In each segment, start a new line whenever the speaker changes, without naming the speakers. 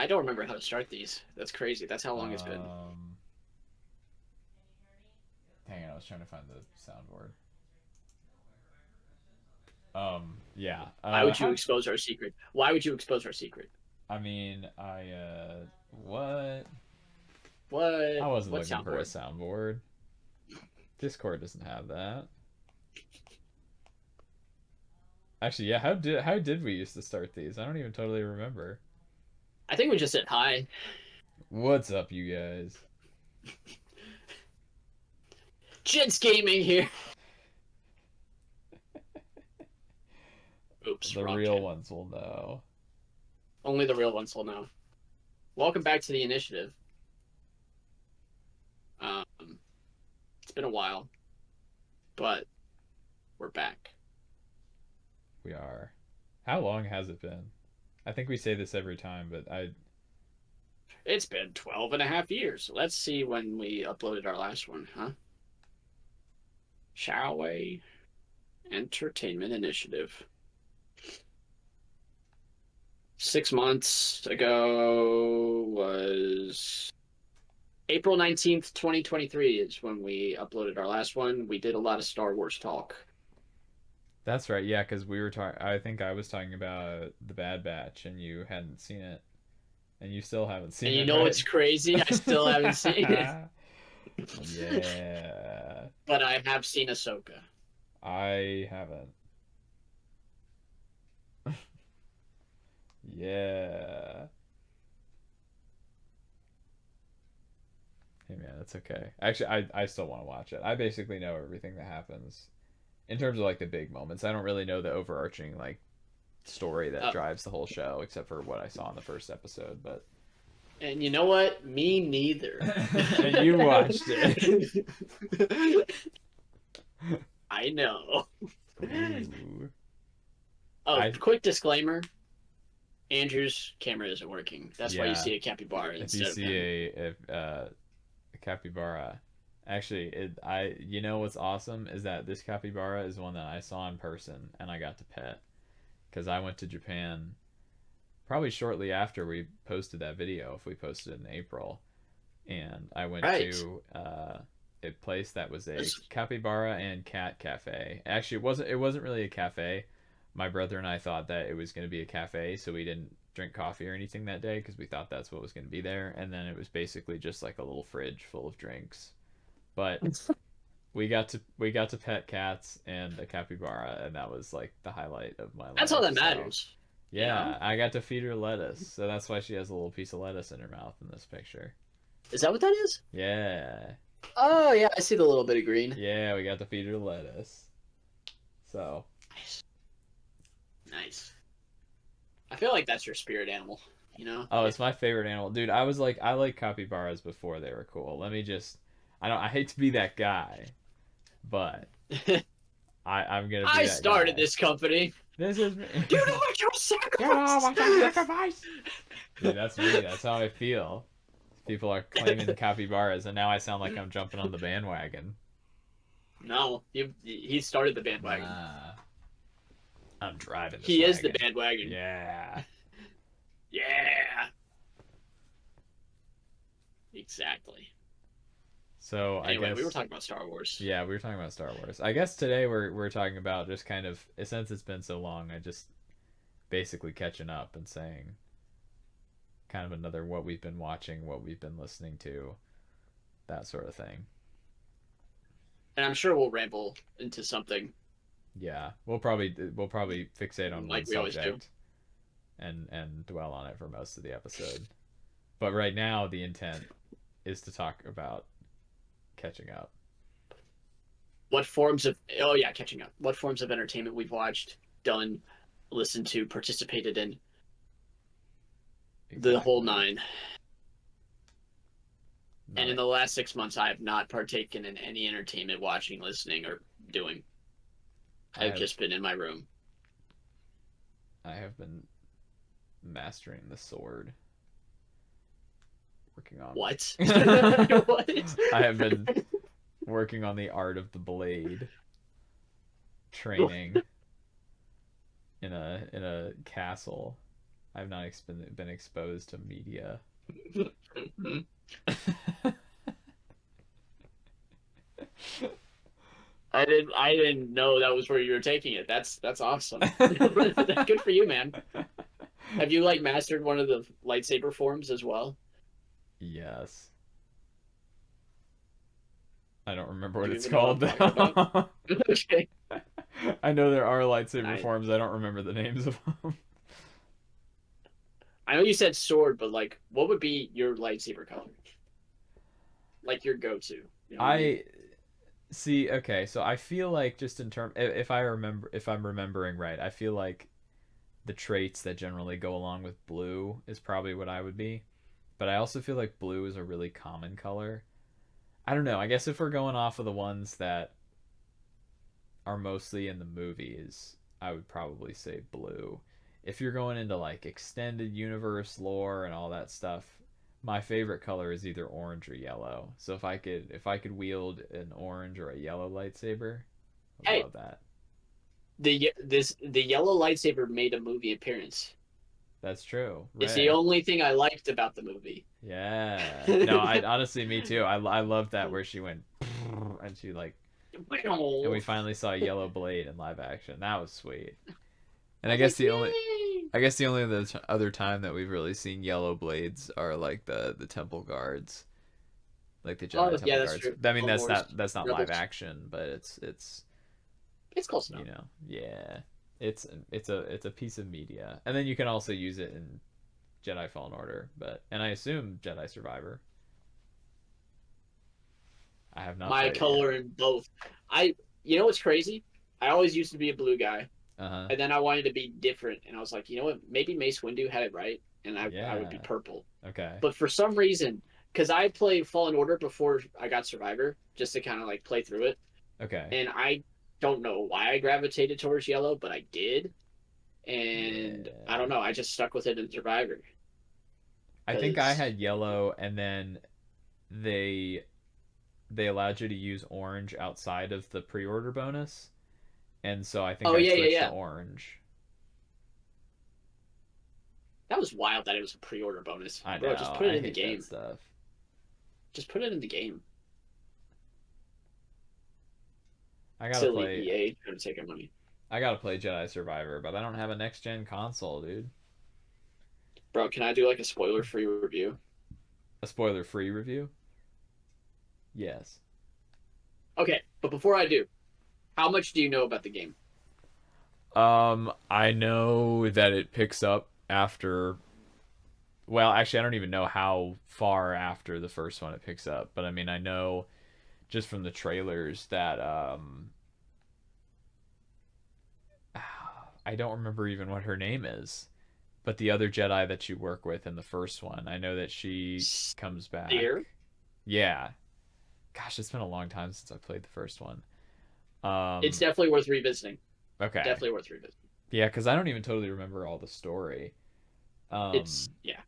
I don't remember how to start these. That's crazy. That's how long it's been.
Hang on, I was trying to find the soundboard. Yeah.
Why would you expose our secret? Why would you expose our secret?
I mean, what? I wasn't
What
looking for a
soundboard?
soundboard. Discord doesn't have that. Actually, yeah. How did we used to start these? I don't even totally remember.
I think we just said hi.
What's up, you guys?
Jits Gaming here. Oops,
The
wrong
real
channel.
ones will know.
Only the real ones will know. Welcome back to the initiative. It's been a while, but we're back.
We are. How long has it been? I think we say this every time, but I
It's been 12 and a half years. Let's see when we uploaded our last one, huh? Shall we? Entertainment Initiative. 6 months ago was April 19th, 2023 is when we uploaded our last one. We did a lot of Star Wars talk.
That's right. Yeah, because we were talking. I think I was talking about the Bad Batch, and you hadn't seen it, and you still haven't
And
seen
you
it,
know what's crazy? I still haven't seen it.
right? Yeah,
But I have seen Ahsoka.
I haven't. Yeah. Hey man, that's okay. Actually, I still want to watch it. I basically know everything that happens in terms of like the big moments. I don't really know the overarching like story that
Uh,
drives the whole show, except for what I saw in the first episode. But
and you know what? Me neither.
and you watched it.
I know.
Ooh.
Oh,
I
quick disclaimer. Andrew's camera isn't working. That's why you
Yeah.
see a capybara
If you
instead of
see
him.
a capybara, actually, you know what's awesome is that this capybara is one that I saw in person and I got to pet because I went to Japan probably shortly after we posted that video. If we posted it in April, and I went
Right.
to a place that was a capybara and cat cafe. Actually, it wasn't really a cafe. My brother and I thought that it was going to be a cafe, so we didn't drink coffee or anything that day because we thought that's what was going to be there. And then it was basically just like a little fridge full of drinks. But we got to pet cats and a capybara, and that was like the highlight of my
That's all
life.
that
So
matters. You know?
yeah, I got to feed her lettuce, so that's why she has a little piece of lettuce in her mouth in this picture.
Is that what that is?
Yeah,
Oh yeah, I see the little bit of green.
yeah, we got to feed her lettuce. So
Nice. Nice. I feel like that's your spirit animal, you know?
oh, it's my favorite animal, dude. I like capybaras before they were cool. Let me just, I hate to be that guy, but I'm gonna be
I
that
started
guy.
this company.
This is me.
Do you know what your
Yeah,
sacrifice?
my sacrifice. Dude, that's me. That's how I feel. People are claiming capybaras, and now I sound like I'm jumping on the bandwagon.
No, he started the bandwagon.
Nah, I'm driving this
He is the
wagon.
bandwagon.
Yeah.
Yeah, exactly.
So I
Anyway, we were
guess
talking about Star Wars.
yeah, we were talking about Star Wars. I guess today we're talking about just kind of since it's been so long, I just basically catching up and saying kind of another what we've been watching, what we've been listening to, that sort of thing.
And I'm sure we'll ramble into something
Yeah, we'll probably fixate on one
like we always do.
subject and dwell on it for most of the episode. But right now the intent is to talk about catching up.
What forms of oh yeah, catching up. What forms of entertainment we've watched, done, listened to, participated in, the whole
Exactly.
nine. And
Not
in
it.
the last 6 months, I have not partaken in any entertainment, watching, listening, or doing.
I
I've
have
just been in my room.
I have been mastering the sword, working on
What? What?
I have been working on the art of the blade, training in a castle. I've not been exposed to media.
I didn't know that was where you were taking it. That's awesome. Good for you, man. Have you like mastered one of the lightsaber forms as well?
Yes. I don't remember what
Do you
it's
even know what I'm
called
talking about?
though.
Okay.
I know there are lightsaber
I
forms. I don't remember the names of them.
I know you said sword, but like what would be your lightsaber color? Like your go-to. You know what I mean?
I see. Okay, so I feel like just in term, if I remember, if I'm remembering right, I feel like the traits that generally go along with blue is probably what I would be. But I also feel like blue is a really common color. I don't know. I guess if we're going off of the ones that are mostly in the movies, I would probably say blue. If you're going into like extended universe lore and all that stuff, my favorite color is either orange or yellow. So if I could wield an orange or a yellow lightsaber, I would
Hey,
love that.
the yellow lightsaber made a movie appearance.
That's true.
It's the
Ray.
only thing I liked about the movie.
Yeah. No, I honestly me too. I love that where she went and she like and we
I
finally saw a yellow blade in live action. That was sweet. And I
was
guess
like,
the only
yay!
I guess the only other time that we've really seen yellow blades are like the temple guards, like the Jedi
Oh yeah,
temple
that's
guards.
true.
I mean
Clone
that's
Wars,
not live
Rebels.
action, but it's
It's close enough.
yeah, it's a piece of media, and then you can also use it in Jedi Fallen Order, but and I assume Jedi Survivor. I have not
My
played it yet.
color in both. You know what's crazy? I always used to be a blue guy,
Uh huh.
and then I wanted to be different, and I was like, you know what? Maybe Mace Windu had it right, and I would be
Yeah.
purple.
Okay.
But for some reason, because I played Fallen Order before I got Survivor, just to kind of like play through it,
Okay.
and I don't know why I gravitated towards yellow, but I did, and I
Yeah.
don't know. I just stuck with it in Survivor
I think I
because
had yellow, and then they they allowed you to use orange outside of the pre-order bonus, and so I think
oh
I
yeah yeah
switched to
yeah,
orange.
that was wild that it was a pre-order bonus,
I
bro. Just
know,
put it
I
in the
hate that
game.
stuff.
Just put it in the game.
I gotta
Silly
play.
EA trying to take our money.
I gotta play Jedi Survivor, but I don't have a next gen console, dude.
Bro, can I do like a spoiler free review?
A spoiler free review? Yes.
Okay, but before I do, how much do you know about the game?
I know that it picks up after. Well, actually, I don't even know how far after the first one it picks up, but I mean, I know just from the trailers that I don't remember even what her name is. But the other Jedi that you work with in the first one, I know that she comes back.
Here,
Yeah. Gosh, it's been a long time since I played the first one.
it's
Um,
definitely worth revisiting.
okay.
Definitely worth revisiting.
Yeah, because I don't even totally remember all the story.
It's
Um,
yeah,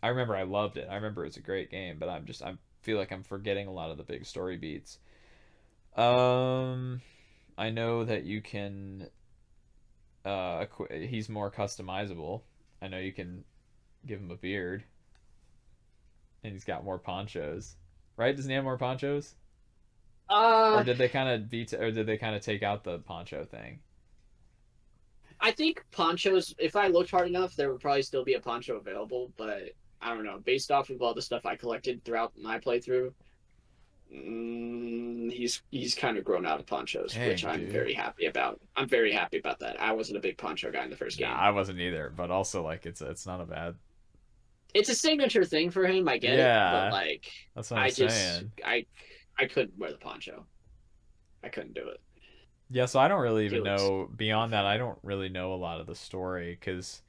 I remember I loved it. I remember it's a great game, but I feel like I'm forgetting a lot of the big story beats. Um, I know that you can. He's more customizable. I know you can give him a beard, and he's got more ponchos. Right? Doesn't he have more ponchos? Or
uh,
did they kind of or did they kind of take out the poncho thing?
I think ponchos. If I looked hard enough, there would probably still be a poncho available. But I don't know. Based off of all the stuff I collected throughout my playthrough, he's kind of grown out of ponchos, which
Dang,
I'm
dude.
very happy about. I'm very happy about that. I wasn't a big poncho guy in the first
Nah,
game.
I wasn't either, but also like it's not a bad.
It's a signature thing for him. I get it, but
Yeah,
like,
that's what I'm
I just
saying.
I couldn't wear the poncho. I couldn't do it.
Yeah, so I don't really
He
even
looks
know beyond that.
goofy.
I don't really know a lot of the story because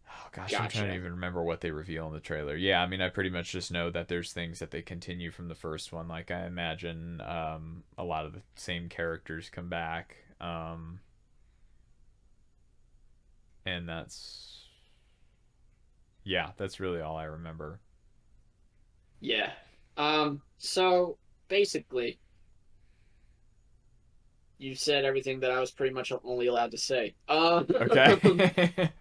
oh gosh, I'm trying to
Gotcha.
even remember what they reveal in the trailer. Yeah, I mean, I pretty much just know that there's things that they continue from the first one. Like I imagine a lot of the same characters come back, and that's really all I remember.
Yeah. So basically, you said everything that I was pretty much only allowed to say.
Okay.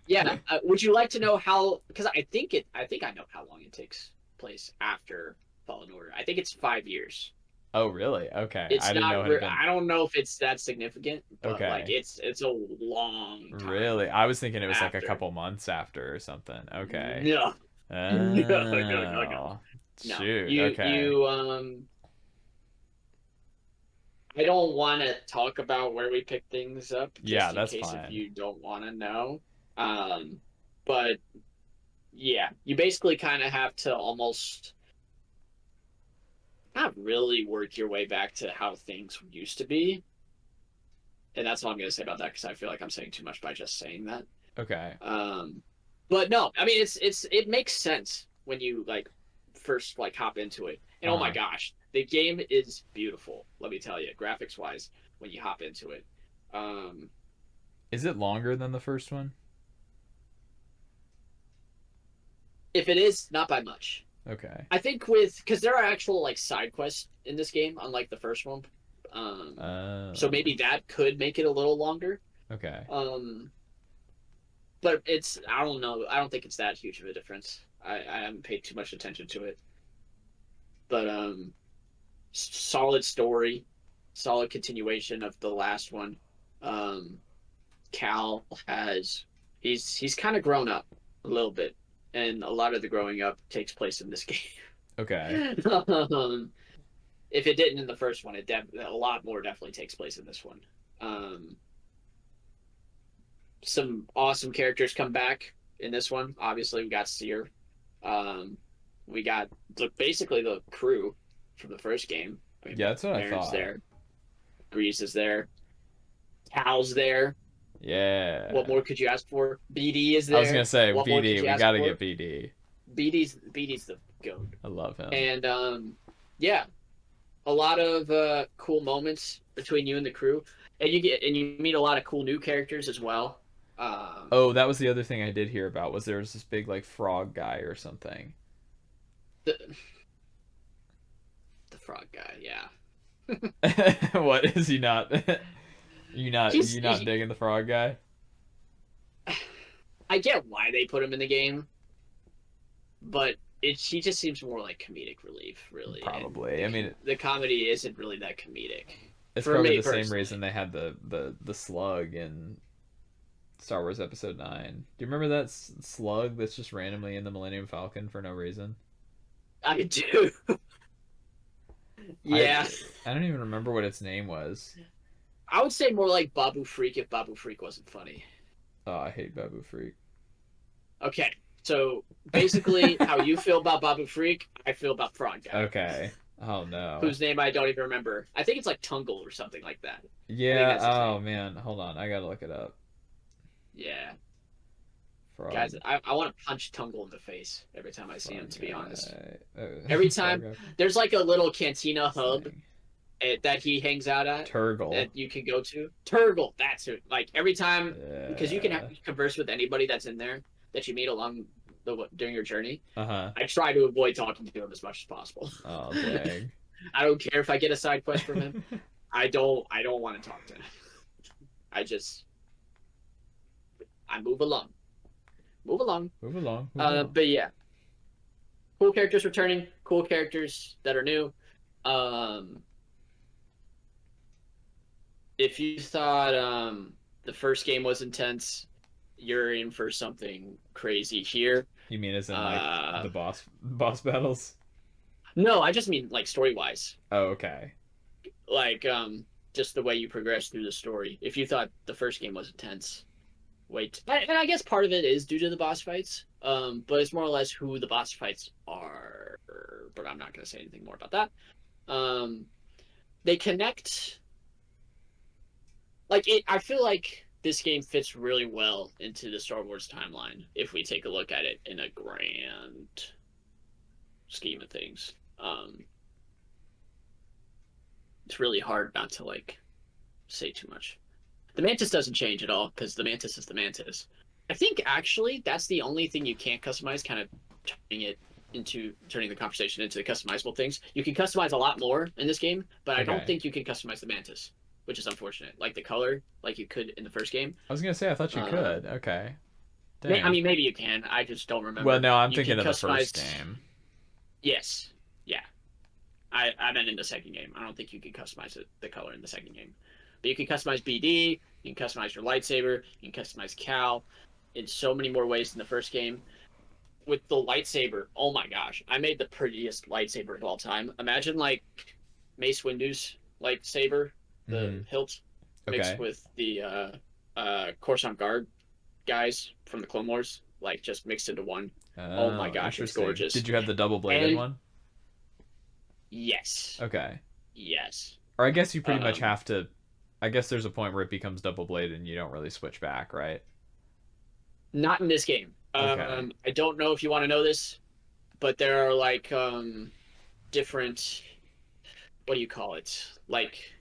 Yeah. Would you like to know how? Because I think I know how long it takes place after Fallen Order. I think it's 5 years.
Oh, really? Okay. I
It's
didn't know
not.
it had been.
I don't know if it's that significant, but like
Okay.
it's a long time
Really? I was thinking it was like a
after.
couple months after or something. Okay.
No, no.
Oh,
No.
shoot. Okay.
I don't want to talk about where we pick things up
Yeah,
just in
that's
case if
fine.
you don't want to know. Um, but yeah, you basically kind of have to almost not really work your way back to how things used to be. And that's all I'm going to say about that because I feel like I'm saying too much by just saying that.
Okay.
Um, but no, I mean it makes sense when you like first like hop into it. And oh my
Uh-huh.
gosh, the game is beautiful. Let me tell you, graphics wise, when you hop into it. Um,
Is it longer than the first one?
if it is, not by much.
Okay.
I think with because there are actual like side quests in this game, unlike the first one. So
Oh.
maybe that could make it a little longer.
Okay.
Um, but it's I don't know. I don't think it's that huge of a difference. I haven't paid too much attention to it. But solid story, solid continuation of the last one. Um, Cal has he's kind of grown up a little bit, and a lot of the growing up takes place in this game.
Okay.
If it didn't in the first one, a lot more definitely takes place in this one. Um, some awesome characters come back in this one. Obviously, we got Seer. Um, we got basically the crew from the first game. I mean,
Yeah, that's what I
Marin's
thought.
there, Grease is there, Cal's there. What
Yeah.
more could you ask for? BD is
I was gonna
there.
say
What more could
BD.
you
We
ask
gotta
for?
get BD.
BD's the goat.
I love him.
And yeah, a lot of cool moments between you and the crew, and you meet a lot of cool new characters as well.
Oh, that was the other thing I did hear about was there was this big like frog guy or something.
The the frog guy, yeah.
What is he not?
He's
you not
he,
digging the frog guy?
I get why they put him in the game, but he just seems more like comedic relief, really, and
Probably. I mean,
the comedy isn't really that comedic
it's
for
probably
me
the same reason
personally.
they had the slug in Star Wars Episode 9. Do you remember that slug that's just randomly in the Millennium Falcon for no reason?
I do,
I
yeah.
I don't even remember what its name was.
I would say more like Babu Freak if Babu Freak wasn't funny.
Oh, I hate Babu Freak.
Okay, so basically, how you feel about Babu Freak, I feel about Frog Guy,
Okay. Oh no.
whose name I don't even remember. I think it's like Tungle or something like that. I think
Yeah,
that's his
oh
name.
man, hold on. I gotta look it up.
Yeah, guys,
Frog
I want to punch Tungle in the face every time I see him.
Frog
To be honest,
guy.
every
Frog
time
guy
there's like a little cantina hub
thing.
that he hangs out at
Turgle.
that you can go to. Turgle, that's it. Like every time, because you can
Yeah.
converse with anybody that's in there that you meet along during your journey.
Uh-huh.
I try to avoid talking to him as much as possible.
Oh dang.
I don't care if I get a side quest from him. I don't want to talk to him. I just I move along. Move along.
Move along, move along.
But yeah, cool characters returning, cool characters that are new. Um, if you thought the first game was intense, you're in for something crazy here.
You mean as in like
Uh,
the boss battles?
no, I just mean like story wise,
Oh, okay.
like just the way you progress through the story. If you thought the first game was intense, wait, and I guess part of it is due to the boss fights. But it's more or less who the boss fights are. But I'm not going to say anything more about that. Um, they connect like it. I feel like this game fits really well into the Star Wars timeline if we take a look at it in a grand scheme of things. It's really hard not to like say too much. The Mantis doesn't change at all because the Mantis is the Mantis. I think actually that's the only thing you can't customize, kind of turning the conversation into customizable things. You can customize a lot more in this game, but I don't
Okay.
think you can customize the Mantis, which is unfortunate. Like the color, like you could in the first game.
I was gonna say I thought you
Uh,
could. Okay.
I
Dang.
mean, maybe you can. I just don't
Well,
remember.
no, I'm
You can
thinking of the first
customize.
game.
Yes, yeah. I meant in the second game. I don't think you can customize the color in the second game, but you can customize BD. You can customize your lightsaber. You can customize Cal in so many more ways than the first game. With the lightsaber, oh my gosh, I made the prettiest lightsaber of all time. Imagine like Mace Windu's lightsaber, the
Hmm.
hilt mixed
Okay.
with the Coruscant Guard guys from the Clone Wars, like just mixed into one. Oh my
Oh,
gosh, it's
interesting.
gorgeous.
Did you have the double bladed
And
one?
yes,
Okay.
yes.
Or I guess you pretty much
Um,
have to. I guess there's a point where it becomes double bladed and you don't really switch back, right?
Not in this game.
Okay.
I don't know if you want to know this, but there are like different, what do you call it? Like,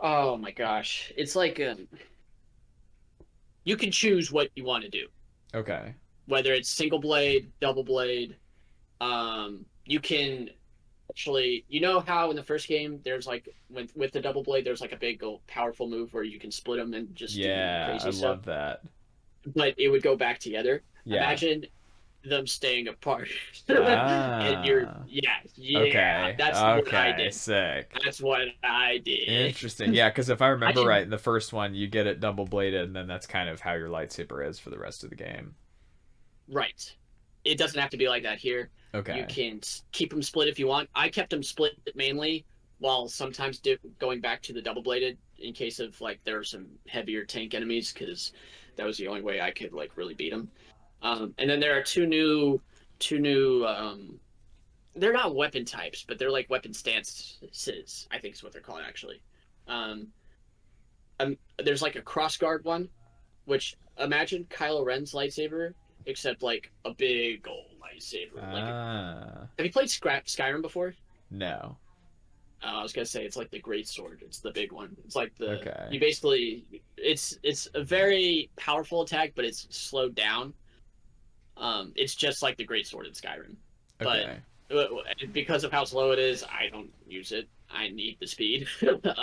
oh my gosh, it's like you can choose what you want to do,
Okay.
whether it's single blade, double blade. You can actually, you know how in the first game there's like with the double blade, there's like a big powerful move where you can split them and just do
Yeah, I
crazy stuff,
love that.
but it would go back together.
Yeah.
Imagine them staying apart. And you're,
Ah.
yeah,
Okay.
that's what I
Okay.
did.
Sick.
That's what I did.
Interesting. Yeah, because if I remember
Imagine,
right, in the first one, you get it double bladed, and then that's kind of how your lightsaber is for the rest of the game.
right. It doesn't have to be like that here. You
Okay.
can keep them split if you want. I kept them split mainly, while sometimes going back to the double bladed in case of like there are some heavier tank enemies, because that was the only way I could like really beat them. And then there are two new. They're not weapon types, but they're like weapon stances. I think is what they're called actually. Um, there's like a crossguard one, which imagine Kylo Ren's lightsaber, except like a big old lightsaber. Like,
Ah.
have you played Skyrim before?
No.
I was gonna say it's like the great sword. It's the big one. It's like the
Okay.
you basically it's a very powerful attack, but it's slowed down. It's just like the great sword in Skyrim, but
Okay.
because of how slow it is, I don't use it. I need the speed.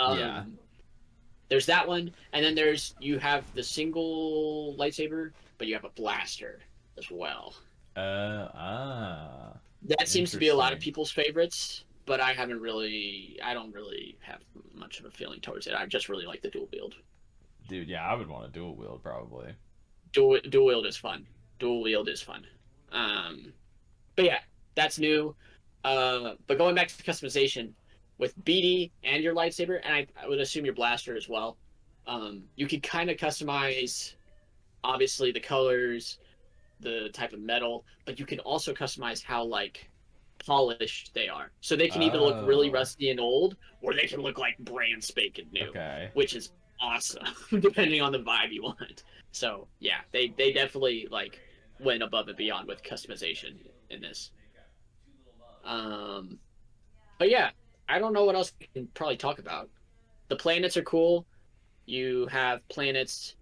Yeah.
um, there's that one, and then there's you have the single lightsaber, but you have a blaster as well.
Ah.
That seems to be a lot of
Interesting.
people's favorites, but I don't really have much of a feeling towards it. I just really like the dual wield.
Dude, yeah, I would want a dual wield probably.
Dual wield is fun. Dual wield is fun. Um, but yeah, that's new. But going back to customization with BD and your lightsaber, and I would assume your blaster as well. You can kind of customize, obviously, the colors, the type of metal, but you can also customize how like polished they are. So they can either look really
Oh.
rusty and old, or they can look like brand spanking new,
Okay.
which is awesome, depending on the vibe you want. So yeah, they definitely like went above and beyond with customization in this. Um, but yeah, I don't know what else we can probably talk about. The planets are cool. You have planets,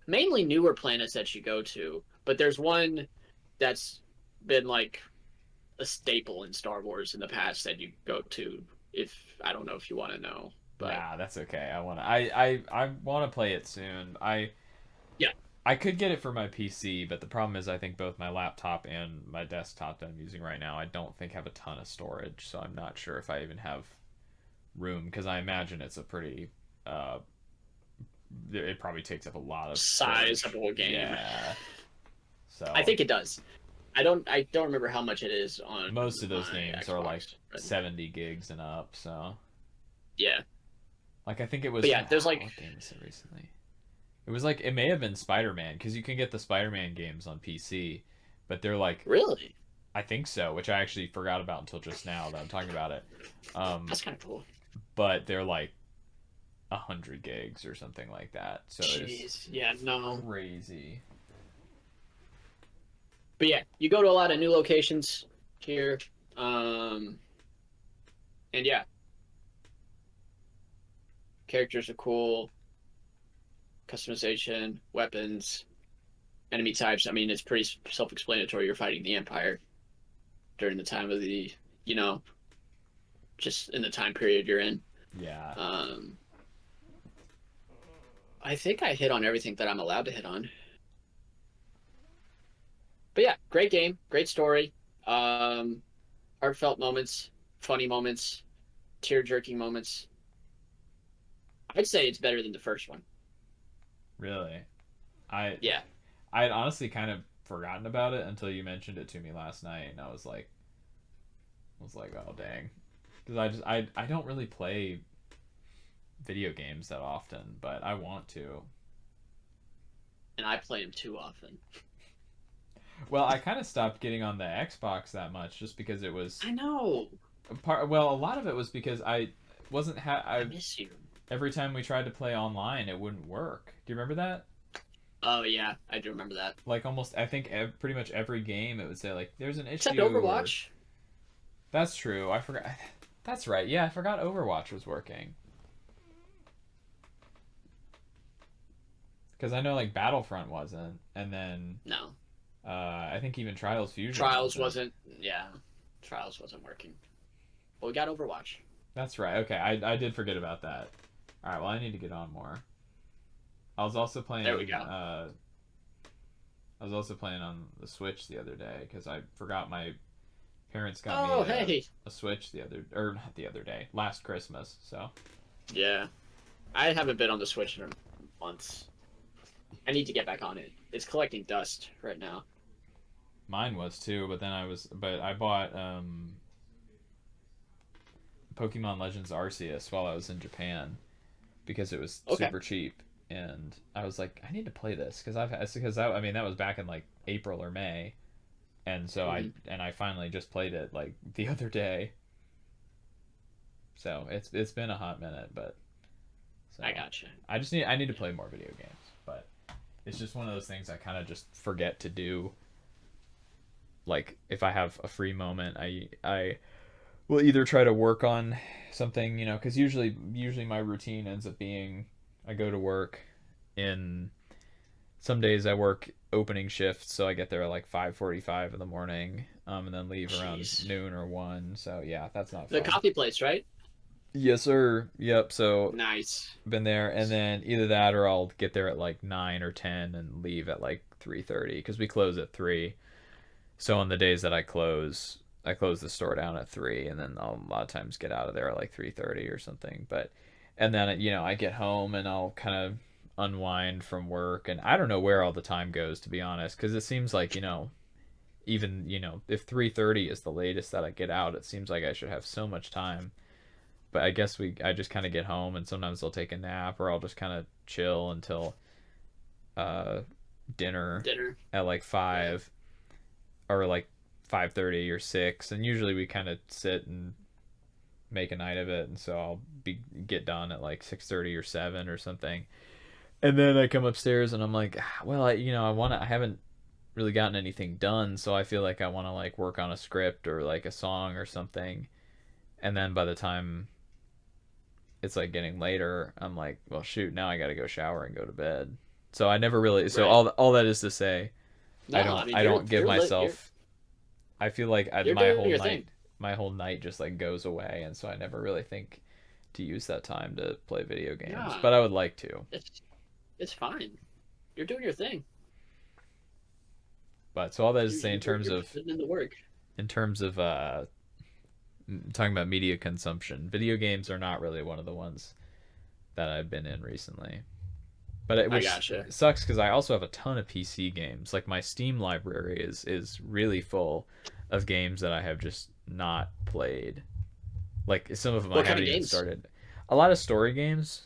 mainly newer planets that you go to, but there's one that's been like a staple in Star Wars in the past that you go to. If I don't know if you want to know, but
Nah, that's okay. I wanna play it soon.
yeah,
I could get it for my PC, but the problem is I think both my laptop and my desktop that I'm using right now I don't think have a ton of storage, so I'm not sure if I even have room because I imagine it's a pretty uh it probably takes up a lot of storage.
sizable game.
Yeah.
I
So
think it does. I don't remember how much it is on
most of those
my
games are like
Xbox. But
70 gigs and up, so
yeah,
like I think it
but
was
yeah, there's like
what game was it recently? It was like it may have been Spider-Man because you can get the Spider-Man games on PC, but they're like
really
I think so, which I actually forgot about until just now that I'm talking about it.
that's kind of cool.
But they're like 100 gigs or something like that, so it's
Jeez, yeah, no.
crazy.
But yeah, you go to a lot of new locations here, um, and yeah, characters are cool, customization, weapons, enemy types. I mean, it's pretty self-explanatory. You're fighting the Empire during the time of the, you know, just in the time period you're in.
Yeah.
I think I hit on everything that I'm allowed to hit on. But yeah, great game, great story, um, heartfelt moments, funny moments, tear jerking moments. I'd say it's better than the first one.
Really, I
Yeah.
I had honestly kind of forgotten about it until you mentioned it to me last night, and I was like, oh dang, because I don't really play video games that often, but I want to.
And I play them too often.
Well, I kind of stopped getting on the Xbox that much just because it was
I know.
well, a lot of it was because I wasn't
I
I
miss you.
every time we tried to play online, it wouldn't work. Do you remember that?
Oh yeah, I do remember that.
Like almost, I think pretty much every game it would say like there's an
Except
issue or
Overwatch.
that's true. I forgot. That's right. Yeah, I forgot Overwatch was working because I know like Battlefront wasn't, and then
No.
I think even Trials Fusion
Trials
wasn't.
wasn't. Yeah, Trials wasn't working. But we got Overwatch.
That's right. Okay, I did forget about that. All right. Well, I need to get on more. I was also
There we
playing.
go.
I was also playing on the Switch the other day because I forgot my parents got me
Oh hey.
a Switch the other or not the other day, last Christmas. So
Yeah, I haven't been on the Switch in months. I need to get back on it. It's collecting dust right now.
mine was too, but I bought Pokemon Legends Arceus while I was in Japan because it was
Okay.
super cheap, and I was like, I need to play this because I mean that was back in like April or May, and so
Hmm.
I finally just played it like the other day. So it's been a hot minute, but
I
so
gotcha.
I need to play more video games, but it's just one of those things I kind of just forget to do. Like if I have a free moment, I will either try to work on something, because usually my routine ends up being I go to work in some days I work opening shifts, so I get there at like 5:45 in the morning, and then leave around
Jeez.
noon or 1. So yeah, that's not
The
fun.
coffee place, right?
Yes, sir. Yep. So
Nice.
been there, and then either that or I'll get there at like 9 or 10 and leave at like 3:30 because we close at 3. So on the days that I close the store down at 3, and then I'll a lot of times get out of there at like 3:30 or something. But and then I get home and I'll kind of unwind from work, and I don't know where all the time goes to be honest, because it seems like even if 3:30 is the latest that I get out, it seems like I should have so much time. But I guess I just kind of get home, and sometimes I'll take a nap or I'll just kind of chill until uh dinner
Dinner.
at like
Yeah.
5 or like 5:30 or 6, and usually we kind of sit and make a night of it, and so I'll be get done at like 6:30 or 7 or something. And then I come upstairs and I'm like, well, I haven't really gotten anything done, so I feel like I want to like work on a script or like a song or something. And then by the time it's like getting later, I'm like, well, shoot, now I got to go shower and go to bed. So I never really. So
Right.
all that is to say,
No, I mean
I don't give
you're
myself. I feel like
you're doing your thing.
my whole night just like goes away, and so I never really think to use that time to play video games.
Yeah,
But I would like to.
it's it's fine. You're doing your thing.
But so all that is
You
to say
you're putting in the work.
in terms of talking about media consumption, video games are not really one of the ones that I've been in recently. But
I
which
gotcha.
sucks because I also have a ton of PC games. Like my Steam library is really full of games that I have just not played. Like some of them I
What kind
haven't
of
even
games?
started. A lot of story games.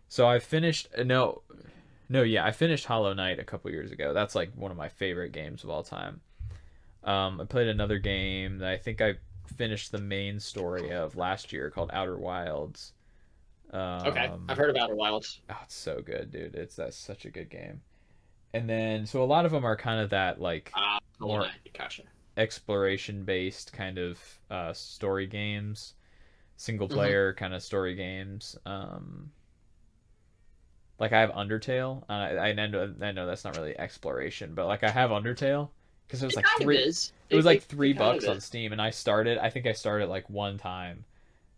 So I finished no, yeah, I finished Hollow Knight a couple years ago. That's like one of my favorite games of all time. I played another game that I think I finished the main story of last year called Outer Wilds.
Okay, I've
Um,
heard about Outer Wilds.
oh, it's so good, dude. That's such a good game. And then so a lot of them are kind of that like
Hollow
more
Knight. Gotcha.
exploration based kind of story games, single
Hmm.
player kind of story games. Like I have Undertale. I know that's not really exploration, but like I have Undertale because
It kind of is.
it was like three
It kind of
bucks on
is.
Steam, and I think I started like one time,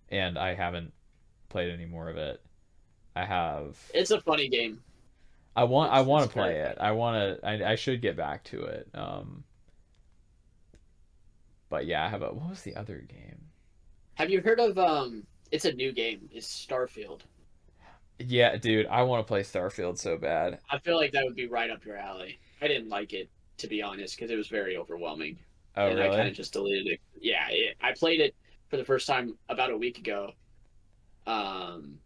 and I haven't played any more of it. I have.
It's a funny game.
I
It's
want to
very
play it.
funny.
I should get back to it. But yeah, I have a. What was the other game?
Have you heard of It's a new game. It's Starfield.
Yeah, dude, I want to play Starfield so bad.
I feel like that would be right up your alley. I didn't like it, to be honest, because it was very overwhelming,
Oh,
and I kind
really?
of just deleted it. Yeah, I played it for the first time about a week ago, um,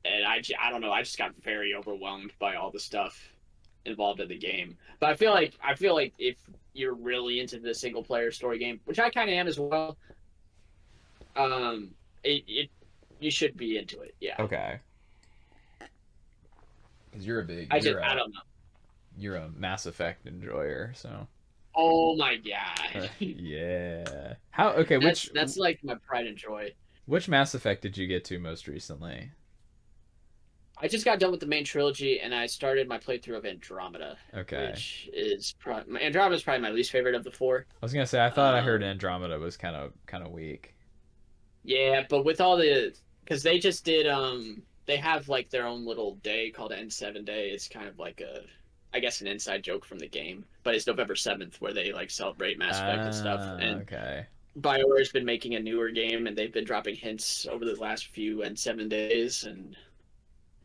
and I don't know. I just got very overwhelmed by all the stuff involved in the game. But I feel like if you're really into the single player story game, which I kind of am as well, um, it you should be into it. Yeah,
Okay. Because
I don't know.
you're a Mass Effect enjoyer, so
Oh my god.
yeah. How okay,
That's like my pride and joy.
which Mass Effect did you get to most recently?
I just got done with the main trilogy and I started my playthrough of Andromeda,
Okay.
which is Andromeda is probably my least favorite of the four.
I was gonna say I thought I heard
Um,
Andromeda was kind of weak.
yeah, but with all the because they just did they have like their own little day called N7 Day. It's kind of like a I guess an inside joke from the game, but it's November 7th where they like celebrate Mass Effect and stuff.
Ah,
And
okay.
BioWare's been making a newer game and they've been dropping hints over the last few N7 days and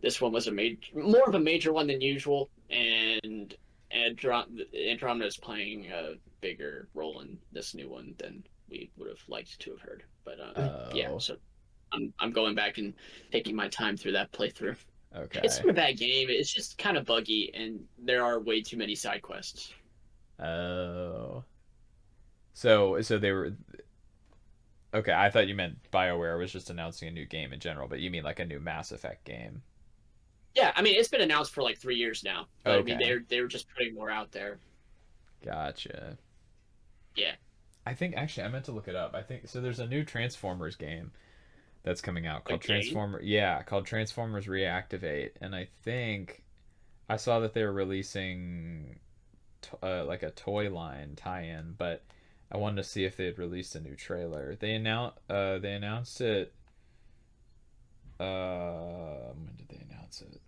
this one was a more of a major one than usual, and Andromeda is playing a bigger role in this new one than we would have liked to have heard. But yeah,
Oh,
so I'm going back and taking my time through that playthrough. It's
okay.
not a bad game. It's just kind of buggy, and there are way too many side quests.
Oh. So they were okay, I thought you meant BioWare was just announcing a new game in general, but you mean like a new Mass Effect game.
Yeah, I mean it's been announced for like 3 years now, but I mean
Okay.
they were just putting more out there.
Gotcha.
Yeah,
I think actually I meant to look it up. I think so there's a new Transformers game that's coming out
a
called
game.
called Transformers Reactivate, and I think I saw that they were releasing like a toy line tie-in, but I wanted to see if they had released a new trailer. They announced it when did they announce it?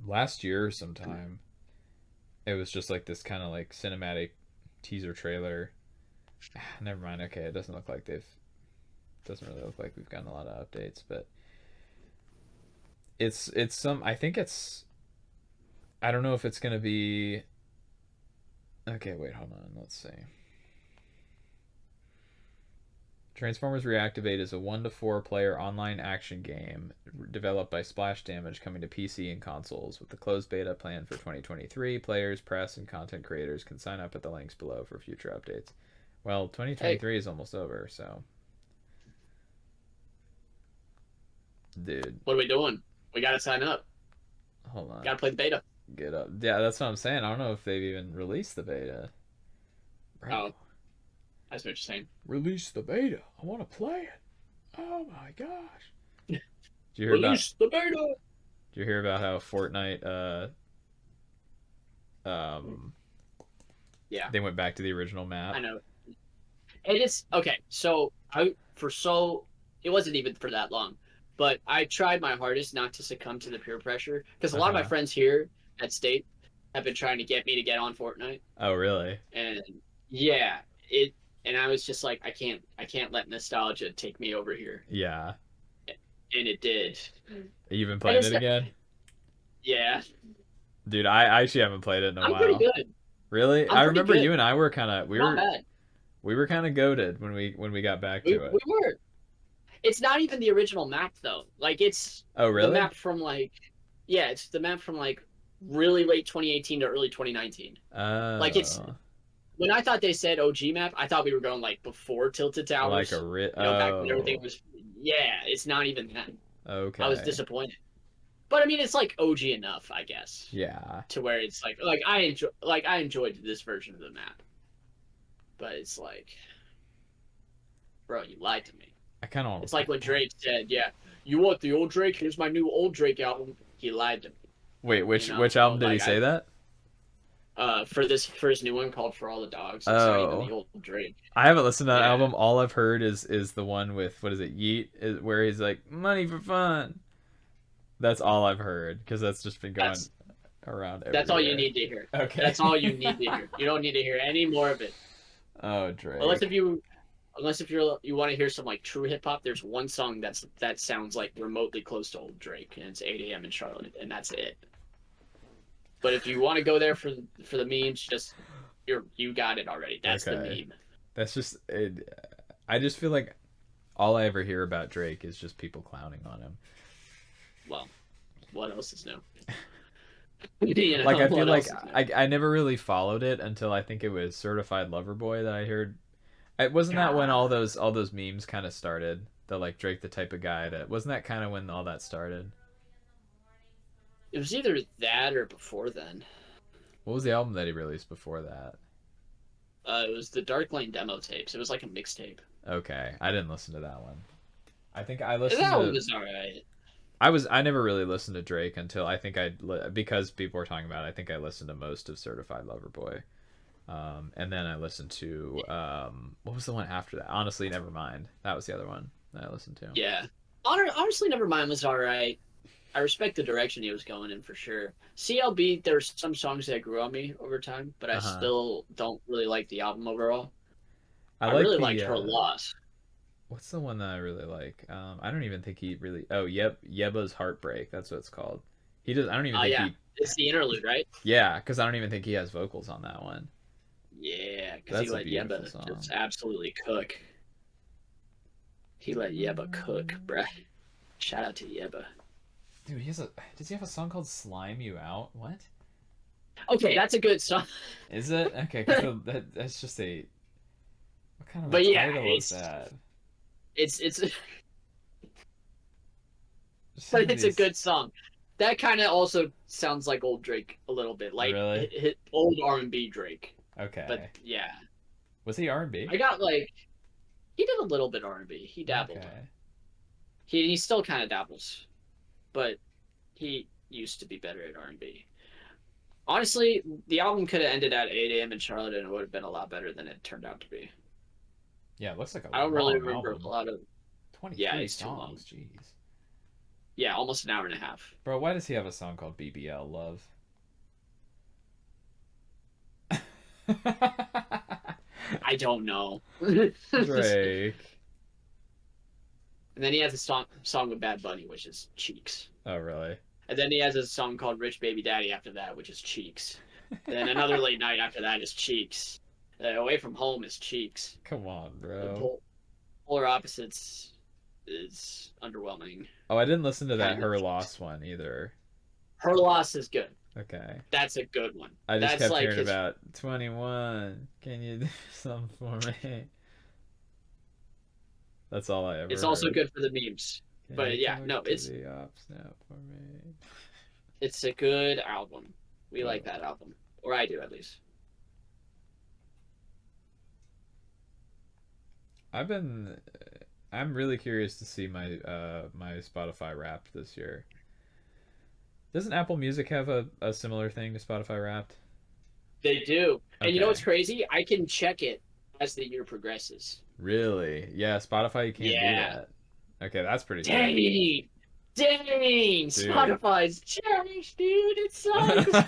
Last year sometime. It was just like this kind of like cinematic teaser trailer. Never mind. Okay, it doesn't really look like we've gotten a lot of updates, but it's some I think it's I don't know if it's gonna be okay, wait, hold on, let's see. Transformers Reactivate is a 1 to 4 player online action game developed by Splash Damage coming to PC and consoles. With the closed beta planned for 2023, players, press, and content creators can sign up at the links below for future updates. Well,
Hey,
2023 is almost over, so dude,
what are we doing? We got to sign up.
hold on.
Got to play the beta.
Get up. Yeah, that's what I'm saying. I don't know if they've even released the beta. Bro,
Oh, that's what you're saying.
release the beta. I want to play it. Oh my gosh. Did you hear about
Release the beta.
did you hear about how Fortnite um
Yeah,
they went back to the original
I
map?
know. It is okay. So it wasn't even for that long, but I tried my hardest not to succumb to the peer pressure because a lot of my
Uh-huh.
friends here at State have been trying to get me to get on Fortnite,
Oh, really?
and yeah, it. And I was just like, I can't let nostalgia take me over here,
Yeah.
and it did.
You've been
I
playing it
just,
again?
yeah,
Dude, I actually haven't played it in a
I'm pretty
while.
good.
Really?
I'm
I
pretty
remember
good.
you and I were kind of
Not bad.
we were kind of goaded when we got back to
We
it.
were. It's not even the original map though. Like it's
Oh,
the
really?
map from like yeah, it's the map from like really late 2018 to early 2019. Like it's
Oh.
when I thought they said OG map, I thought we were going like before Tilted
Like a
Towers.
writ.
Back when everything
Oh.
was yeah, it's not even that. I was
Okay.
disappointed. But I mean it's like OG enough, I guess,
Yeah.
to where it's like I enjoyed this version of the map. But it's like, bro, you lied to me.
I kind of want
It's
to play.
like when Drake said, "Yeah, you want the old Drake? Here's my new old Drake album." He lied to me,
Wait,
you know.
which album did he say that?
For his new one called "For All the Dogs." It's not even the
Oh,
old Drake.
I haven't listened to that
Yeah,
album. All I've heard is the one with what is it, Yeet, where he's like money for fun. That's all I've heard because that's just been going
That's
around
that's all you
everywhere.
need to hear.
Okay.
That's all you need to hear. You don't need to hear any more of it.
Oh,
Unless if
Drake.
you you want to hear some like true hip hop, there's one song that sounds like remotely close to old Drake, and it's 8 a.m. in Charlotte, and that's it. But if you want to go there for the memes, just you got it already. That's the
Okay.
meme.
That's just it. I just feel like all I ever hear about Drake is just people clowning on him.
Well, what else is new? You
Like
know
I feel
what
like
else is new?
I never really followed it until I think it was Certified Lover Boy that I heard. It wasn't that when
God,
all those memes kind of started. The like Drake the type of guy that wasn't that kind of when all that started.
it was either that or before then.
What was the album that he released before that?
It was the Dark Lane demo tapes. It was like a mixtape.
Okay, I didn't listen to that one. I think I listened
That one
to
was alright.
I never really listened to Drake until I think because people were talking about it, I think I listened to most of Certified Lover Boy. And then I listened to what was the one after that? Honestly, never mind. That was the other one that I listened to.
Yeah. Honestly, Nevermind was alright. I respect the direction he was going in for sure. CLB, there's some songs that grew on me over time, but I
Uh-huh.
still don't really like the album overall.
I
I
like
really liked
the
Her Loss.
what's the one that I really like? I don't even think he really. Oh, Yeba's Heartbreak. That's what it's called. He does. I don't even think
Yeah,
he.
it's the interlude, right?
Yeah, because I don't even think he has vocals on that one.
Yeah, because he
That's a
let
beautiful
Yeba
song.
just absolutely cook. He let Yeba cook, bruh. Shout out to Yeba.
Dude, he has a. Does he have a song called "Slime You Out"? What
Okay, that's a good song.
is it? Okay, because that's just a. What kind of a
But yeah,
title is that?
it's
Some
but
of
it's a
these.
good song. That kind of also sounds like old Drake a little bit, like
Really?
old R&B Drake. But
Okay.
yeah,
Was he R&B?
I got like he did a little bit R&B. He dabbled.
Okay.
He still kind of dabbles, but he used to be better at R&B. Honestly, the album could have ended at 8 a.m. in Charlotte, and it would have been a lot better than it turned out to be.
Yeah, it looks like a
I don't really
long
remember a
album.
lot of. Yeah,
23
it's too long.
songs. Jeez.
Yeah, almost an hour and a half.
Bro, why does he have a song called BBL Love?
I don't know.
Drake.
And then he has a song with Bad Bunny, which is Cheeks.
Oh, really?
And then he has a song called Rich Baby Daddy after that, which is Cheeks. And then another late night after that is Cheeks. Away from Home is Cheeks.
Come on,
The
bro.
Polar Opposites is underwhelming.
Oh, I didn't listen to that
Kind of.
Her Loss one either.
Her Loss is good.
Okay.
That's a good one.
I just
That's
kept
like
hearing
his.
about 21. Can you do something for me? That's all I ever
It's also
heard.
good for the memes.
Can you
But yeah,
talk
no,
to the ops now for me?
it's a good album. We like
Oh.
that album, or I do at least.
I've been I'm really curious to see my Spotify Wrapped this year. Doesn't Apple Music have a similar thing to Spotify Wrapped?
They do, and you know what's
Okay.
crazy? I can check it as the year progresses.
Really? Yeah, Spotify you can't do
Yeah.
that. Okay, that's pretty sick.
Dang. Dang.
Dude.
Spotify's changed, dude. It sucks.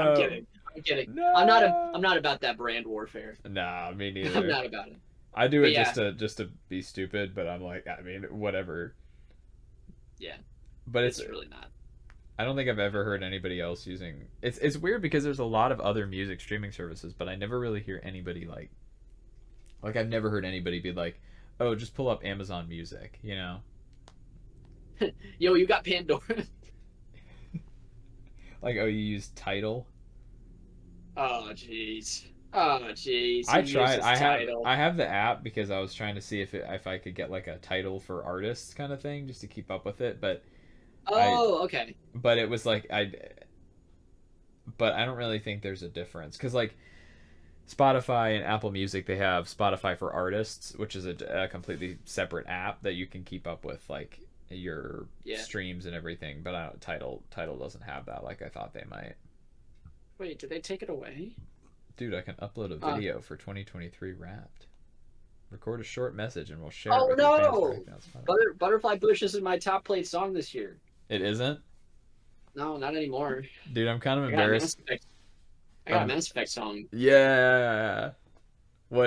I'm
No.
kidding. I'm kidding. I'm
No.
not about that brand warfare.
Nah, me
I'm
neither.
not about it.
I do
But
it
yeah,
just to be stupid, but I'm like, I mean, whatever.
yeah,
But it's
it's really not.
I don't think I've ever heard anybody else using. It's weird because there's a lot of other music streaming services, but I never really hear anybody like I've never heard anybody be like, "Oh, just pull up Amazon Music," you know?
Yo, you got Pandora.
Like, "Oh, you use Tidal?"
Oh, jeez. Oh, jeez. He
I tried.
uses title.
I have the app because I was trying to see if I could get like a title for artists kind of thing just to keep up with it, I
Oh, okay.
but it was like I don't really think there's a difference cuz like Spotify and Apple Music, they have Spotify for Artists, which is a completely separate app that you can keep up with like your
Yeah.
streams and everything. But I don't, Title doesn't have that like I thought they might.
Wait, did they take it away?
Dude, I can upload a
Uh,
video for 2023 Wrapped. Record a short message and we'll share it
Oh
with your fans
no!
directly on Spotify.
Butterfly Bush isn't my top played song this year.
It isn't?
No, not anymore.
Dude, I'm kind of
I got a Mass
embarrassed.
Effect. I got a Mass Effect song.
Yeah.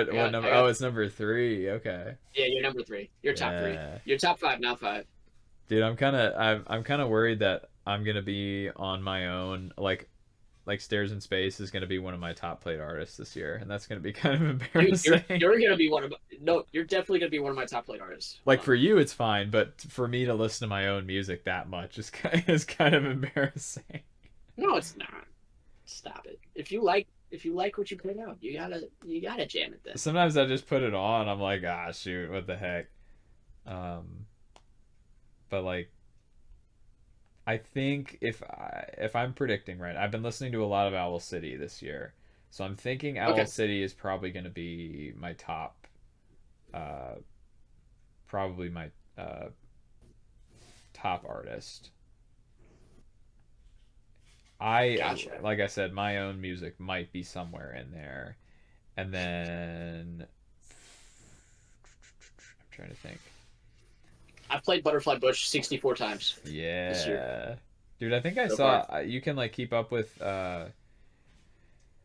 I
What
got.
number?
I
Oh,
got.
it's number 3. Okay.
Yeah, you're number three. You're top three.
Yeah.
You're top five, now five.
Dude, I'm kind of worried that I'm gonna be on my own. Like Stairs in Space is gonna be one of my top played artists this year, and that's gonna be kind of
Dude,
embarrassing.
you're gonna be one of. No, you're definitely gonna be one of my top played artists.
Like for you, it's fine, but for me to listen to my own music that much is kind of embarrassing.
No, it's not. Stop it. If you like what you put out, you gotta jam it then.
Sometimes I just put it on. I'm like, ah, shoot, what the heck. Um, but like, I think if I'm predicting right, I've been listening to a lot of Owl City this year, so I'm thinking Owl
Okay.
City is probably going to be my top, uh, probably my top artist.
Gotcha.
Like I said, my own music might be somewhere in there, and then I'm trying to think.
I've played Butterfly Bush 64 times this year
Yeah. Dude, I think I
so
saw
far.
you can like keep up with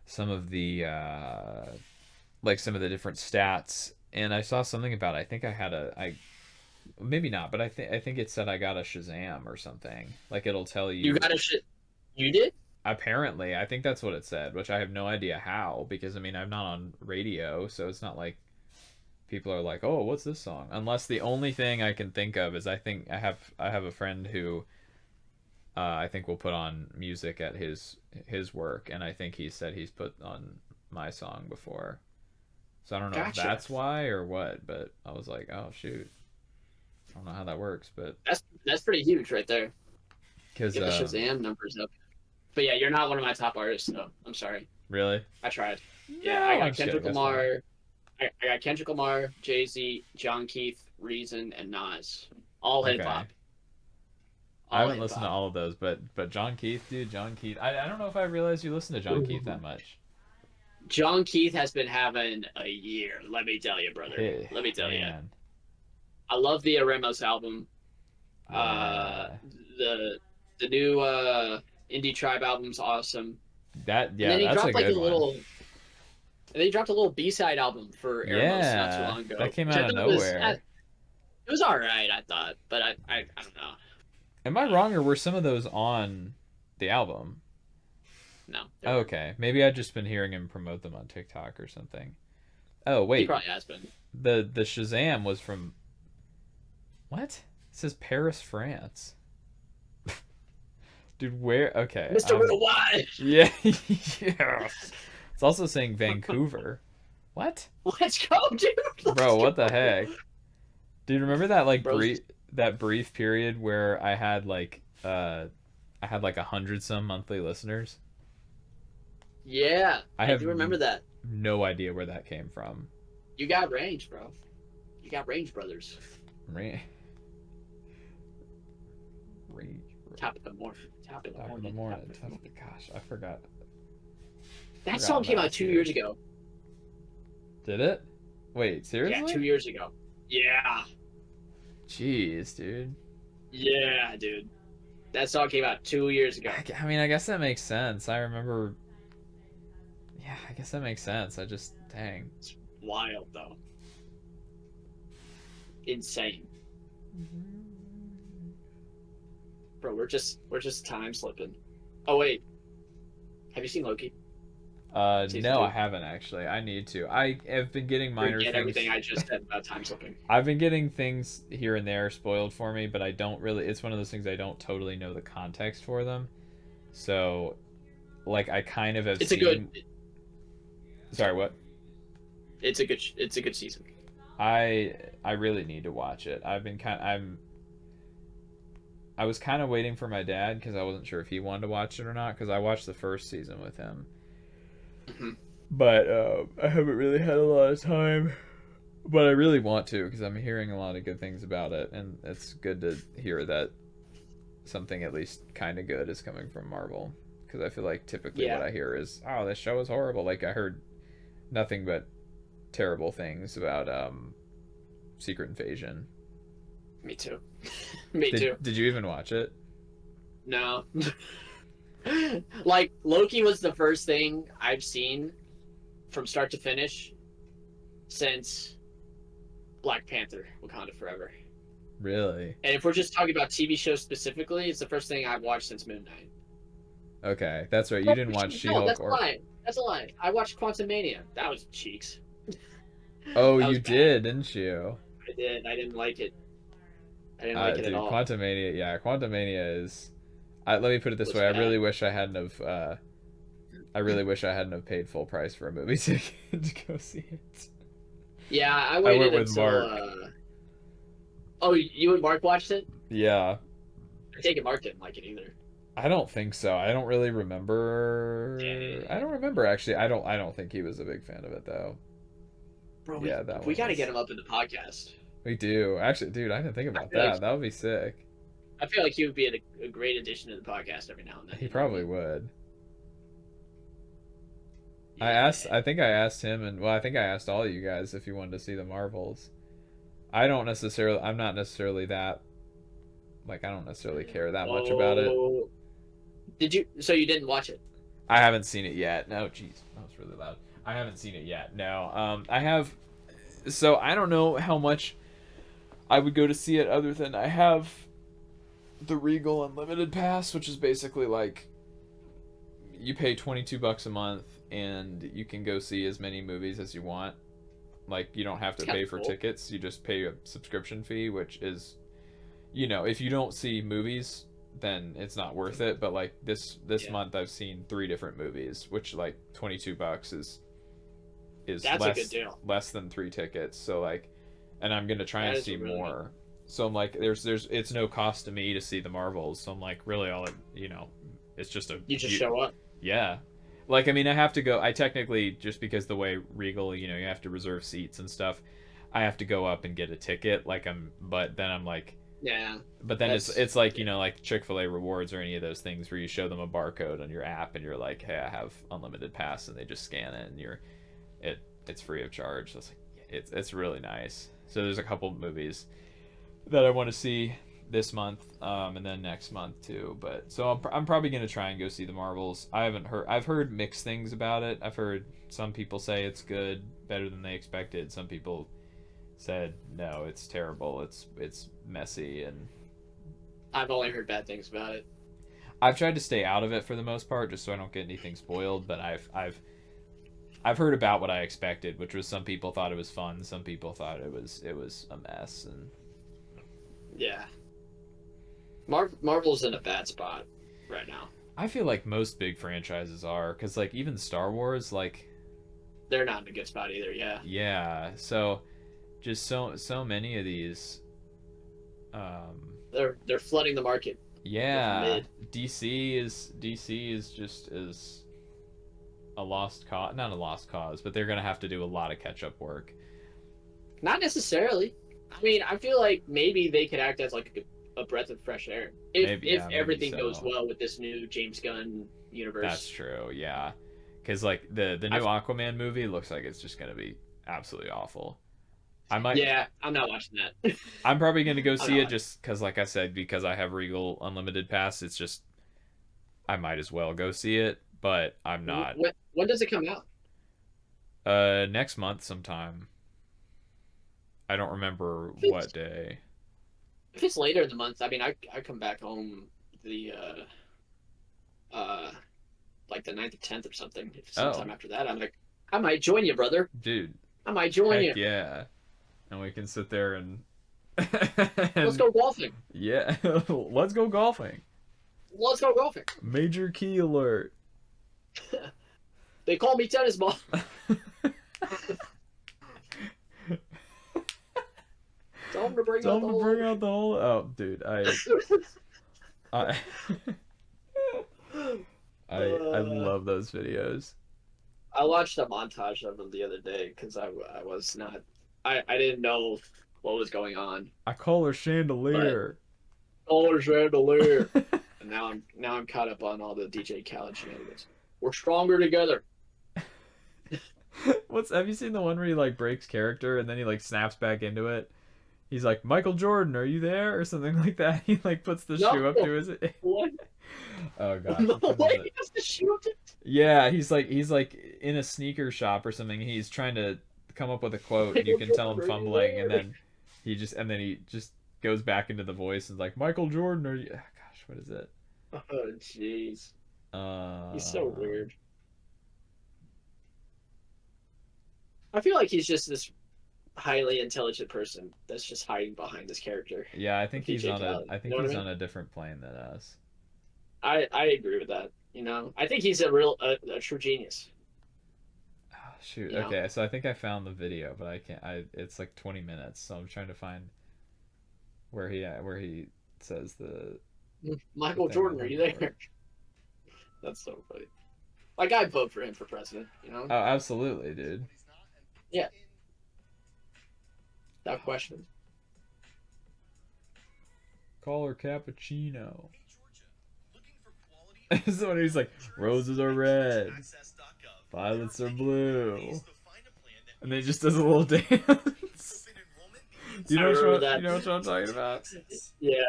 some of the like some of the different stats, and I saw something about I think I had a I maybe not, but I think it said I got a Shazam or something. Like it'll tell
You
you
got a shit. You did?
apparently, I think that's what it said, which I have no idea how because I mean, I'm not on radio, so it's not like people are like, "Oh, what's this song?" Unless the only thing I can think of is I think I have a friend who I think will put on music at his work, and I think he said he's put on my song before. So I don't know if
Gotcha.
that's why or what, but I was like, oh shoot, I don't know how that works, but
That's pretty huge right there.
because
Get the Shazam numbers up. But yeah, you're not one of my top artists, though. I'm sorry.
really,
I tried. Yeah,
no,
I
I'm
got
just kidding.
Kendrick
That's fine.
Lamar. I got Kendrick Lamar, Jay Z, John Keith, Reason, and Nas. All hip
Okay,
hop.
I
All
haven't
hip
listened to
hop.
all of those, but John Keith, dude, John Keith. I don't know if I realized you listened to John Keith that much.
John Keith has been having a year. Let me tell you, brother.
Hey,
Let me tell you.
man,
I love the Aremos album. Uh,
yeah,
the the new Indie Tribe album's awesome. And
yeah,
then he
that's a
dropped like a
good one.
little. And then he dropped a little B-side album for Aremos not too
Yeah,
long
that
ago,
came
which I
out of
thought was
nowhere.
it was all right. I thought, but I don't know.
Am I wrong, or were some of those on the album?
No, they weren't.
Okay, maybe I've just been hearing him promote them on TikTok or something. Oh
He
wait,
probably has been.
the Shazam was from what? It says Paris, France. Dude, where? Okay,
Mr. Worldwide.
yeah, yeah. It's also saying Vancouver. What,
Let's go, dude. Let's
bro? What the
go.
heck? Dude, remember that like
Bro's
brief period where I had like 100 some monthly listeners?
yeah,
I
I
have
do remember that.
no idea where that came from.
You got range, bro. You got range, brothers.
Ra- Rage.
Top of the morning. Top of the
Top of the
morning.
morning.
Top of the
Top
morning.
Gosh, I forgot.
That
Forgot
song came
about
out 2 years
you.
ago.
Did it? Wait,
Yeah,
seriously?
2 years ago. Yeah.
Jeez, dude.
Yeah, dude. That song came out 2 years ago.
I mean, I guess that makes sense. I remember. Yeah, I guess that makes sense. I just, dang.
It's wild though. Insane. Bro, we're just time slipping. Oh wait. Have you seen Loki? Season
No, I
two?
haven't actually. I need to. I have been getting minor
Forget
things.
everything I just said about time slipping.
I've been getting things here and there spoiled for me, but I don't really. It's one of those things I don't totally know the context for them. So, like, I kind of have
It's a
seen.
good
Sorry, what?
it's a good season.
I really need to watch it. I was kind of waiting for my dad because I wasn't sure if he wanted to watch it or not because I watched the first season with him.
Hmm.
But I haven't really had a lot of time. But I really want to because I'm hearing a lot of good things about it, and it's good to hear that something at least kind of good is coming from Marvel. Because I feel like typically what
Yeah.
I hear is, "Oh, this show is horrible." Like I heard nothing but terrible things about Secret Invasion.
Me too. Me
Did
too.
Did you even watch it?
No. Like Loki was the first thing I've seen from start to finish since Black Panther: Wakanda Forever.
Really?
And if we're just talking about TV shows specifically, it's the first thing I've watched since Moon Knight.
Okay, that's right. You
Oh,
didn't watch
no,
She-Hulk
that's a
or
lie. That's a lie. I watched Quantum Mania. That was cheeks.
Oh,
That
you
was bad.
did, didn't you?
I did. I didn't like it. I didn't like it at
Dude,
all.
Quantumania. Yeah, Quantumania is. Let me put it
It
this
was
way. I really
bad.
wish I hadn't have. I really wish I hadn't have paid full price for a movie ticket to go see it.
Yeah, I
I went
waited
with
until.
Mark.
Oh, you and Mark watched it?
Yeah,
I take it Mark didn't like it either.
I don't think so. I don't really remember. I
Dang.
don't remember actually. I don't think he was a big fan of it though.
Bro,
Yeah, that
we
one
got to get
was.
him up in the podcast.
We do actually, dude. I didn't think
I
about
feel like
that. That would be sick.
I feel like he would be a great addition to the podcast every now and then.
He
You know what I
probably
mean?
would.
Yeah.
I think I asked him, and well, I think I asked all of you guys if you wanted to see the Marvels. I don't necessarily. I'm not necessarily that. Like, I don't necessarily care that much about it.
Oh, did you? So you didn't watch it?
I haven't seen it yet. No, jeez, that was really loud. I haven't seen it yet. No, I have. So I don't know how much I would go to see it other than I have the Regal Unlimited Pass, which is basically like you pay $22 a month and you can go see as many movies as you want. Like, you don't have
It's
to
kind
pay
of
for
cool.
tickets. You just pay a subscription fee, which is, if you don't see movies, then it's not worth it. But like this
Yeah,
month, I've seen 3 different movies, which like $22 is
that's a good deal.
less than 3 tickets. So like, and I'm gonna try
That
and
is
see
a really good.
more. So I'm like, there's it's no cost to me to see the Marvels. So I'm like, really, it's just a
You just show up.
yeah. Like, I mean, I have to go. I technically, just because the way Regal, you have to reserve seats and stuff, I have to go up and get a ticket. But then I'm like,
Yeah,
but then it's
that's
it's like,
yeah.
like Chick-fil-A rewards or any of those things where you show them a barcode on your app and you're like, hey, I have unlimited pass, and they just scan it and it's free of charge. So it's like, it's really nice. So there's a couple movies that I want to see this month, and then next month too. But so I'm probably gonna try and go see the Marvels. I've heard mixed things about it. I've heard some people say it's good, better than they expected. Some people said no, it's terrible. It's messy, and
I've only heard bad things about it.
I've tried to stay out of it for the most part, just so I don't get anything spoiled. But I've heard about what I expected, which was some people thought it was fun, some people thought it was a mess, and
Yeah, Marvel's in a bad spot right now.
I feel like most big franchises are, because like even Star Wars, like
They're not in a good spot either. Yeah,
yeah, so just so many of these, um,
they're flooding the market with
yeah,
mid.
DC is just is a lost cause, not a lost cause, but they're gonna have to do a lot of catch up work.
Not necessarily. I mean, I feel like maybe they could act as like a breath of fresh air
Maybe,
if
yeah, maybe
everything goes
so.
well with this new James Gunn
That's
universe.
true, yeah, because like the
I
new Aquaman movie looks like it's just gonna be absolutely awful. I might
Yeah, I'm not watching that.
I'm probably gonna go
I'm
see
not
it
watching.
just because, like I said, because I have Regal Unlimited Pass. It's just I might as well go see it, but I'm not.
When does it come out?
Next month sometime. I don't remember
If
what
it's
day.
if it's later in the month, I mean, I come back home the uh like the 9th or 10th or something. If
Oh,
sometime after that, I'm like, I might join you, brother.
dude,
I might join
heck
you.
yeah! And we can sit there and
Let's
and
go golfing.
yeah, let's go golfing.
Let's go golfing.
Major key alert.
They call me tennis ball. Tell them to bring
Tell
out
him
the
to
whole
bring
other
out the whole. Oh, dude, I I
Uh,
love those videos.
I watched a montage of them the other day because I was not I didn't know what was going on,
I call her
but
chandelier.
oh, chandelier, and now I'm caught up on all the DJ Khaled shenanigans. We're stronger together.
What's have you seen the one where he like breaks character and then he like snaps back into it? He's like, Michael Jordan, are you there? Or something like that. He like puts the
No,
shoe up to his
what?
Oh gosh,
No
which one is
way.
it?
He has to shoot it.
Yeah, he's like in a sneaker shop or something. He's trying to come up with a quote and you
Michael
can tell
Jordan,
him
are you
fumbling and
there?
then he just goes back into the voice and is like, Michael Jordan, are you gosh, what is it?
Oh, jeez. He's so
Um
weird. I feel like he's just this highly intelligent person that's just hiding behind this character
yeah,
of PJ Khaled.
I
You
think
know what I
he's
mean?
on a different plane than us.
I agree with that. I think he's a true genius.
Oh, shoot.
You know,
Okay, so I think I found the video, but I can't. It's like 20 minutes, so I'm trying to find where he says the
Michael
thing I'm
Jordan, are you
looking for.
there? That's so funny. Like I'd vote for him for president.
Oh, absolutely, dude.
Yeah, without question.
Call her cappuccino. So when he's like, roses are red, violets are blue, and then he just does a little dance.
I remember
You
that.
know what I'm talking about?
Yeah,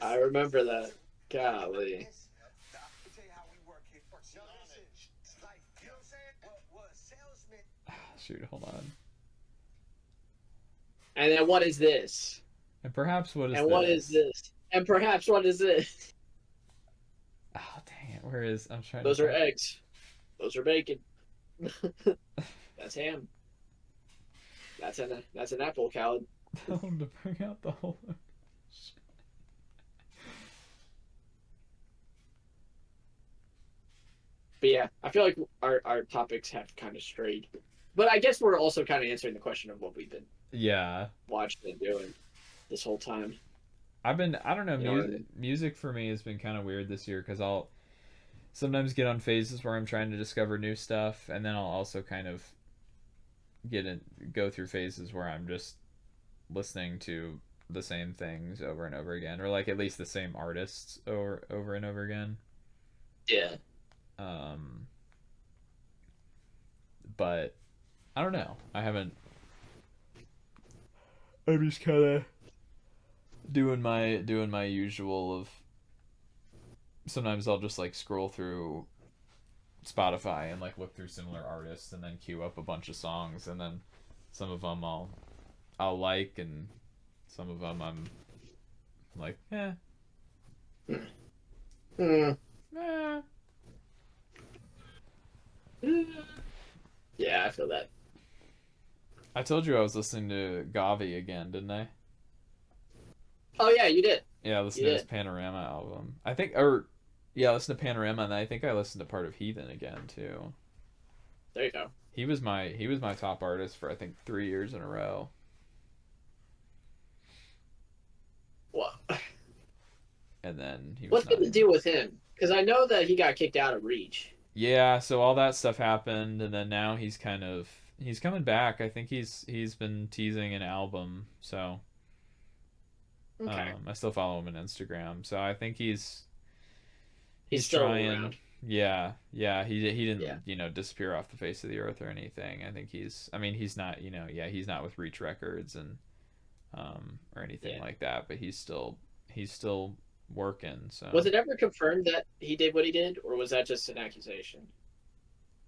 I remember that. Golly.
Shoot, hold on.
And then what is this?
And perhaps what is
And what is
this?
this? And perhaps what is this?
Oh dang it! Where is I'm trying to
Those are
find.
eggs. Those are bacon. That's ham. That's an apple, Khaled.
Tell him to bring out the whole.
But yeah, I feel like our topics have kind of strayed. But I guess we're also kind of answering the question of what we've been
Yeah,
watching and doing this whole time.
I don't know,
You know what I mean?
music for me has been kind of weird this year because I'll sometimes get on phases where I'm trying to discover new stuff, and then I'll also kind of go through phases where I'm just listening to the same things over and over again, or like at least the same artists over and over again.
Yeah.
Um, but I don't know. I haven't. I'm just kind of doing my usual of sometimes I'll just like scroll through Spotify and like look through similar artists and then queue up a bunch of songs and then some of them I'll like and some of them I'm like
Hmm.
eh.
Yeah, I feel that.
I told you I was listening to Gavi again, didn't I?
Oh yeah, you did.
Yeah, I
You
listened to his
did.
Panorama album. I think, or yeah, I listened to Panorama and I think I listened to part of Heathen again too.
There you go.
He was my top artist for I think 3 years in a row.
Well,
And then he was
what's been
not
the deal
anymore.
with him? Because I know that he got kicked out of Reach.
Yeah, so all that stuff happened, and then now he's coming back. I think he's been teasing an album, so
Okay.
I still follow him on Instagram. So I think
He's
he's
still
trying.
around.
Yeah, yeah. He
Yeah.
didn't disappear off the face of the earth or anything. I think I mean he's not yeah he's not with Reach Records and or anything
Yeah.
like that, but he's still working.
Was
So
it ever confirmed that he did what he did, or was that just an accusation?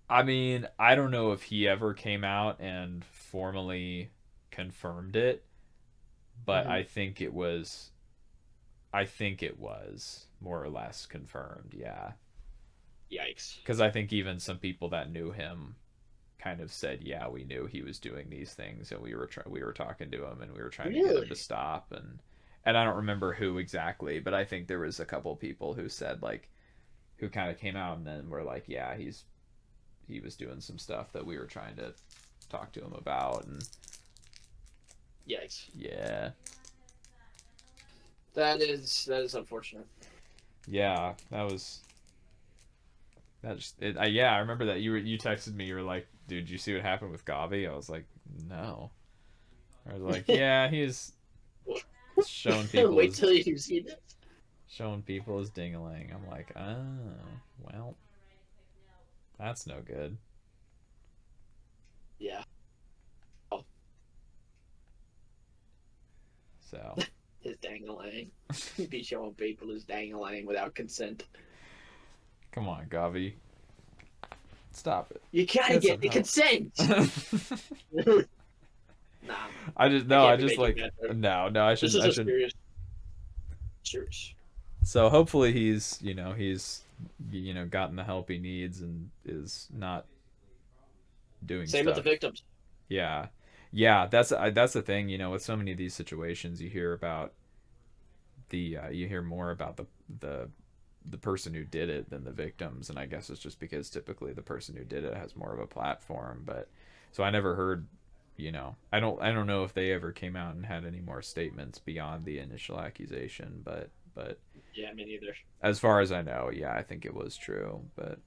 I mean, I don't know if he ever came out and formally confirmed it, but
Hmm.
I think it was more or less confirmed, yeah.
Yikes.
Because I think even some people that knew him kind of said, yeah, we knew he was doing these things, and we were talking to him, and we were trying to get him to
Really?
stop, and I don't remember who exactly, but I think there was a couple people who said like who kind of came out and then were like, yeah, he was doing some stuff that we were trying to talk to him about, and
Yikes.
yeah,
That is unfortunate.
yeah, yeah, I remember that you texted me, you were like, dude, you see what happened with Gavi? I was like, no. I was like, yeah, he's showing people
Wait
his
till you see this.
dingling. I'm like, oh, well, that's no good.
Yeah. Oh,
So
his dang-a-lang. Be showing people his dang-a-lang without consent.
come on, Gavi, stop it.
You gotta
Get
get
some
the
help.
consent. Nah,
I just
I
no, I
can't be
just
making
like
that joke.
no, I
This
shouldn't,
is
I
a
shouldn't.
serious.
So hopefully he's gotten the help he needs and is not doing
Same with the
stuff.
victims.
Yeah, yeah, that's the thing. With so many of these situations, you hear about you hear more about the the person who did it than the victims, and I guess it's just because typically the person who did it has more of a platform. But so I never heard. I don't know if they ever came out and had any more statements beyond the initial accusation, but
Yeah, me neither.
as far as I know, yeah, I think it was true. But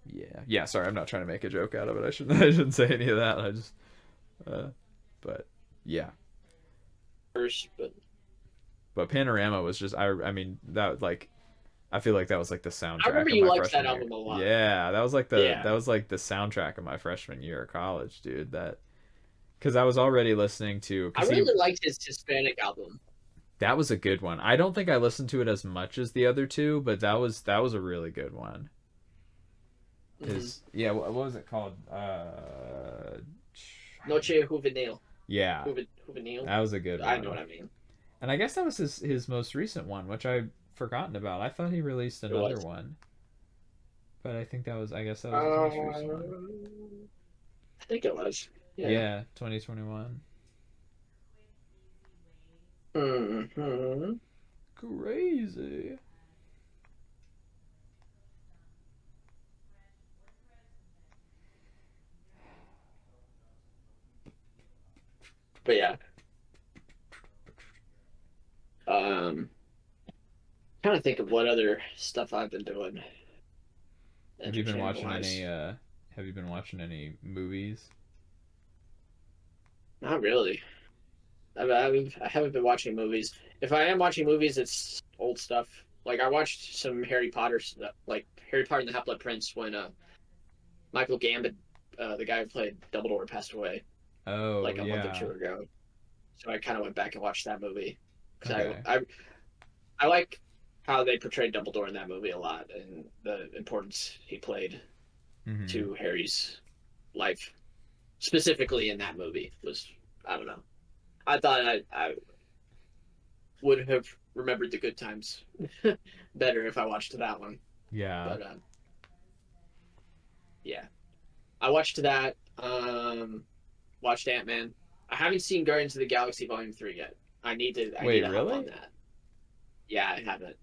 yeah, yeah. Sorry, I'm not trying to make a joke out of it. I shouldn't. I shouldn't say any of that. I just. Uh, but yeah.
First, but
But Panorama was just. I mean that like. I feel like that was like the
I remember
soundtrack of
you
my
liked that
freshman year.
album a lot.
Yeah, that was like the
Yeah,
that was like the soundtrack of my freshman year of college, dude. That because I was already listening to
I
because he
really liked his Hispanic album.
that was a good one. I don't think I listened to it as much as the other two, but that was a really good one.
Mm-hmm.
His yeah, what was it called?
Noche Juvenil.
Yeah,
Juvenil.
that was a good
I know what
one.
I mean.
And I guess that was his most recent one, which I've forgotten about. I thought he released
It
another
was.
one, but I guess that was his most recent one.
I think it was. Yeah.
Yeah, 2021.
Hmm.
Crazy.
But yeah. Um, Trying to think of what other stuff I've been doing,
Have you been
entertainment
watching
wise.
any have you been watching any movies?
Not really. I haven't been watching movies. If I am watching movies, it's old stuff. Like I watched some Harry Potter stuff, like Harry Potter and the Half-Blood Prince when Michael Gambon, the guy who played Dumbledore, passed away
Oh,
like a month or
yeah.
two ago. So I kind of went back and watched that movie because
Okay.
I like how they portrayed Dumbledore in that movie a lot and the importance he played
Mhm.
to Harry's life, specifically in that movie. Was I don't know. I thought I would have remembered the good times better if I watched that one.
Yeah.
But yeah, I watched that. Watched Ant Man. I haven't seen Guardians of the Galaxy Volume 3 yet. I need
Wait,
to hop on
really?
that. Yeah, I haven't.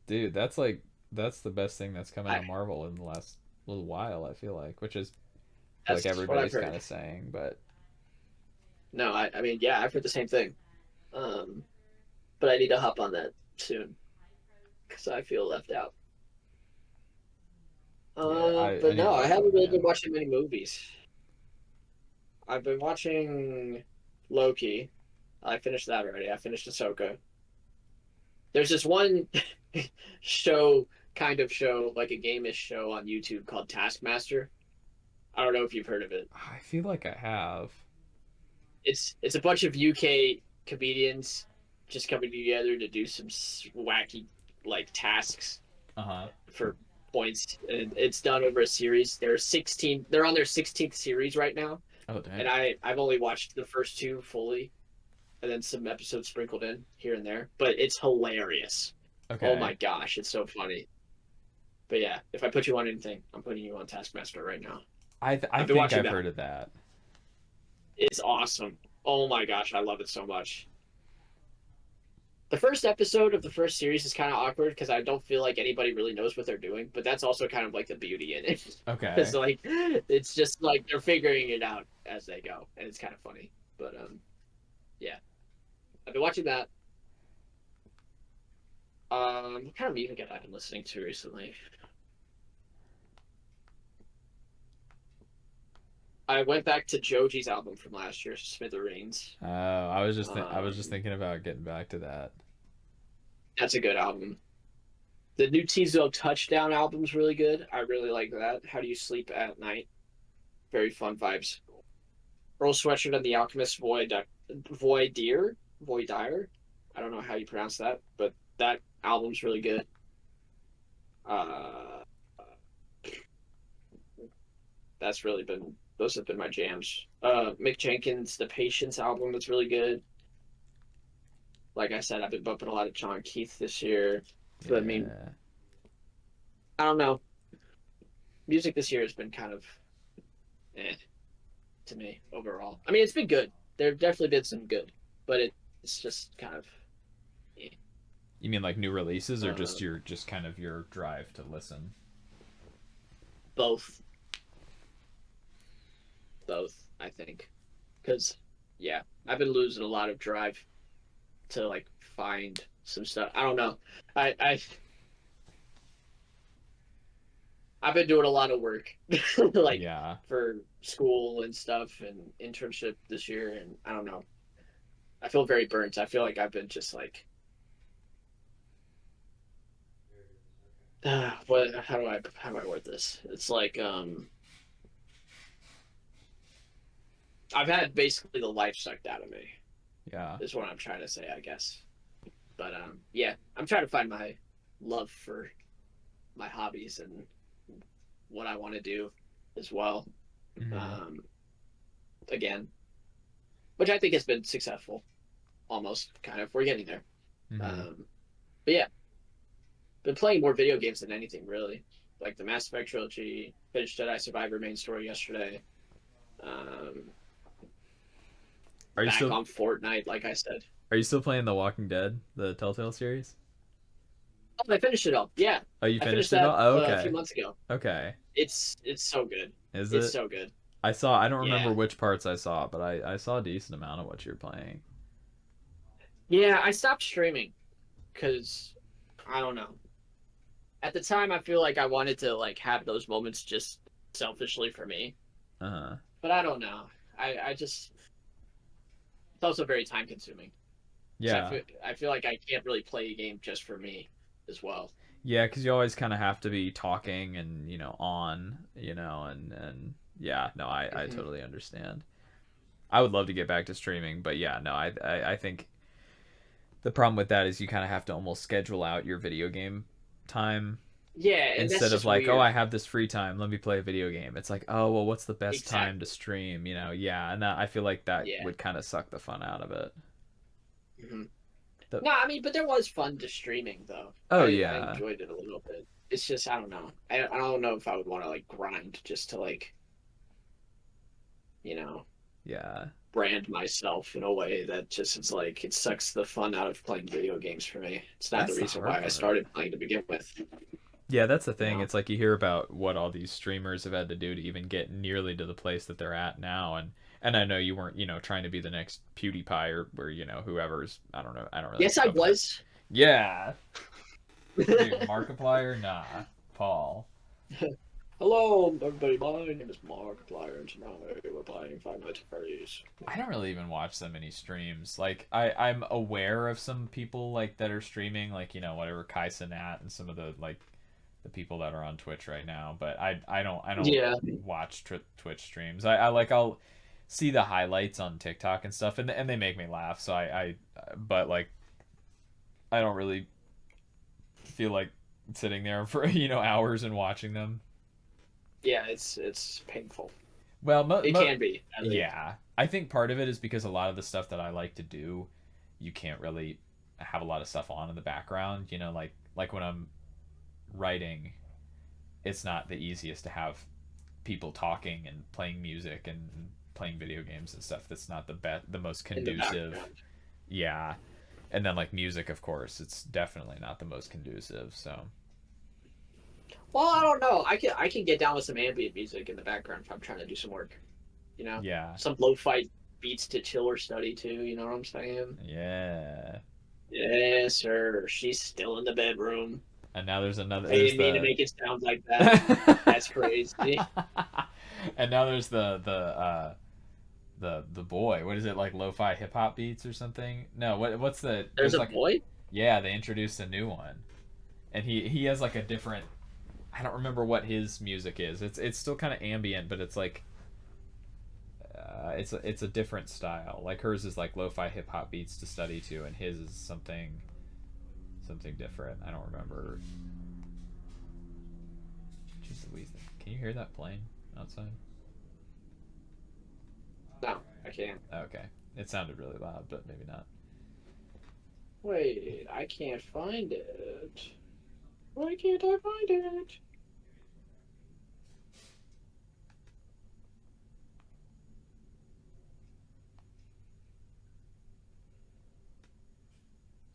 Dude, that's the best thing that's come out
I
of Marvel in the last little while, I feel like, which is I feel like
That's what I've
everybody's kind
heard.
of saying, but
No, I mean, yeah, I've heard the same thing. Um, but I need to hop on that soon because I feel left out.
yeah, I
But
need
no,
to
I
hop
haven't
on,
really been
man.
watching many movies. I've been watching Loki. I finished that already. I finished Ahsoka. There's this one show, kind of show, like a game-ish show on YouTube called Taskmaster. I don't know if you've heard of it.
I feel like I have.
It's a bunch of UK comedians just coming together to do some wacky like tasks
Uh-huh.
for points, and it's done over a series. They're on their 16th series right now,
Oh,
and
dang.
I've only watched the first two fully, and then some episodes sprinkled in here and there. But it's hilarious. Oh my
Okay.
gosh, it's so funny. But yeah, if I put you on anything, I'm putting you on Taskmaster right now.
I
I've been
think
watching
I've
that.
heard of that.
It's awesome. Oh my gosh, I love it so much. The first episode of the first series is kind of awkward because I don't feel like anybody really knows what they're doing, but that's also kind of like the beauty in it. It's
Okay.
like it's just like they're figuring it out as they go, and it's kind of funny. But yeah, I've been watching that. What kind of music have I been listening to recently? I went back to Joji's album from last year, Smithereens.
Oh, I was just
Um,
thinking about getting back to that.
that's a good album. The new Tizo Touchdown album's really good. I really like that. How do you sleep at night? Very fun vibes. Earl Sweatshirt and the Alchemist Voidir. Voidir. I don't know how you pronounce that, but that album's really good. Uh, that's really been those have been my jams. Mick Jenkins, the Patience album, that's really good. Like I said, I've been bumping a lot of John Keith this year. But I mean,
Yeah.
I don't know. Music this year has been kind of eh to me overall. I mean, it's been good. There have definitely been some good, but it's just kind of eh.
You mean like new releases or
uh,
just kind of your drive to listen?
both, both. I think because yeah, I've been losing a lot of drive to like find some stuff. I don't know. I I've been doing a lot of work, like
Yeah.
for school and stuff and internship this year, and I don't know. I feel very burnt. I feel like I've been just like, what? How do I word this? It's like I've had basically the life sucked out of me.
Yeah.
Is what I'm trying to say, I guess. But yeah, I'm trying to find my love for my hobbies and what I want to do as well.
Hmm.
Um, again, which I think has been successful, almost kind of. We're getting there.
Hmm.
But yeah, been playing more video games than anything really. Like the Mass Effect trilogy, finished Jedi Survivor main story yesterday. Um,
Are you
back
still
on Fortnite, like I said.
are you still playing The Walking Dead, the Telltale series?
Oh, I finished it all. Yeah,
Oh, you
I finished
finished it
that
all? Oh,
a few
okay.
months ago.
Okay.
It's so good.
Is
It's
it?
so good.
I don't remember
Yeah,
which parts I saw, but I saw a decent amount of what you're playing.
yeah. I stopped streaming because I don't know. At the time, I feel like I wanted to like have those moments just selfishly for me,
Uh-huh.
but I don't know. I just it's also very time consuming. So
Yeah.
I feel like I can't really play a game just for me as well.
Yeah, because you always kind of have to be talking and, on, and yeah, no, I
Hmm.
totally understand. I would love to get back to streaming, but yeah, no, I think the problem with that is you kind of have to almost schedule out your video game time
Yeah, and that's
instead of
just
like, oh,
weird.
I have this free time, let me play a video game. It's like, oh, well, what's the best time to
Exactly.
stream? Yeah, and that, I feel like that
Yeah.
would kind of suck the fun out of it.
Hmm.
The,
No, I mean, but there was fun to streaming though.
oh
I
yeah,
enjoyed it a little bit. It's just I don't know. I don't know if I would want to like grind just to like you know
yeah,
brand myself in a way that just is like it sucks the fun out of playing video games for me. It's not the
that's the
reason
hard
why I
part.
started playing to begin with.
Yeah, that's the
You
thing.
know.
It's like you hear about what all these streamers have had to do to even get nearly to the place that they're at now, and I know you weren't, trying to be the next PewDiePie or whoever's. I don't know. I don't really
Yes,
keep
I
up with that.
was.
Yeah, dude, Markiplier, nah, Paul.
Hello, everybody. My name is Markiplier, and tonight we're playing Five Nights at Freddy's.
I don't really even watch that many streams. Like I'm aware of some people like that are streaming, like whatever Kai Cenat and some of the like the people that are on Twitch right now. But I don't
Yeah,
watch Twitch streams. I'll see the highlights on TikTok and stuff, and they make me laugh. So I but like I don't really feel like sitting there for hours and watching them.
yeah, it's painful.
Well,
It can be, at least.
yeah, I think part of it is because a lot of the stuff that I like to do, you can't really have a lot of stuff on in the background. Like when I'm writing, it's not the easiest to have people talking and playing music and playing video games and stuff. That's not the most
In the
conducive.
background.
Yeah, and then like music, of course, it's definitely not the most conducive. So
Well, I don't know. I can get down with some ambient music in the background if I'm trying to do some work. You know,
yeah,
some lo-fi beats to chill or study to. You know what I'm saying?
yeah.
Yes, sir. She's still in the bedroom.
And now there's another.
I
There's
didn't mean to
the.
make it sound like that. That's crazy.
And now there's the boy. What is it, like lo-fi hip hop beats or something? No, what's the
There's
there's
a
like
boy.
yeah, they introduced a new one. And he has like a different, I don't remember what his music is. It's still kind of ambient, but it's like it's a different style. Like hers is like lo-fi hip hop beats to study to, and his is something different. I don't remember. Jeez Louise, can you hear that plane outside?
No, I can't.
Okay, it sounded really loud, but maybe not.
Wait, I can't find it. Why can't I find it?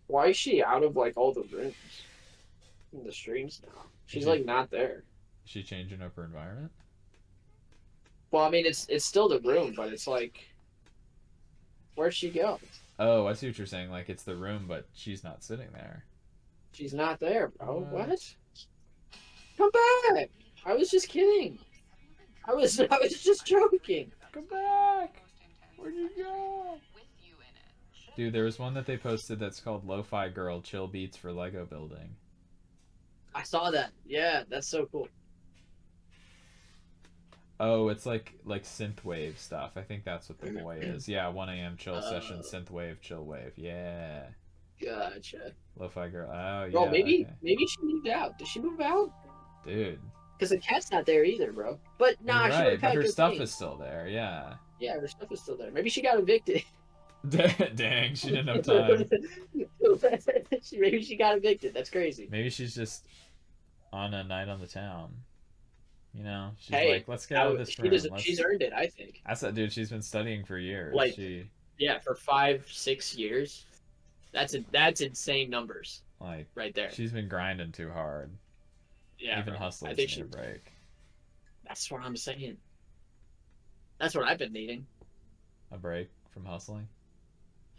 Why is she out of like all the rooms in the streams now?
Is
She's
she
like not there.
is she changing up her environment?
Well, I mean, it's still the room, but it's like, where'd she go?
Oh, I see what you're saying. Like it's the room, but she's not sitting there.
She's not there, bro.
What?
What? Come back! I was just kidding. I was just joking.
Come back! Where'd you go? Dude, there was one that they posted that's called Lo-Fi Girl Chill Beats for Lego Building.
I saw that. Yeah, that's so cool.
Oh, it's like synthwave stuff. I think that's what the boy is. Yeah, 1 a.m. chill session, synthwave, chill wave. Yeah.
Gotcha.
Lo-Fi Girl. Oh, yeah.
Bro, maybe
Okay.
maybe she moved out. Did she move out?
Dude.
Because the cat's not there either, bro. But
You're
nah, she
right,
would have
but
had
her
good
stuff
things.
is still there. Yeah.
Yeah, her stuff is still there. Maybe she got evicted.
Dang, she didn't have time.
Maybe she got evicted. That's crazy.
Maybe she's just on a night on the town. You know, she's
Hey,
like, let's get out of this room.
she's earned it, I think.
That's that dude. She's been studying for years.
Like,
She
yeah, for 5, 6 years. That's insane numbers
like
right there.
she's been grinding too hard.
Yeah,
Even
bro. I
hustlers
think
need a break.
that's what I'm saying. That's what I've been needing.
A break from hustling.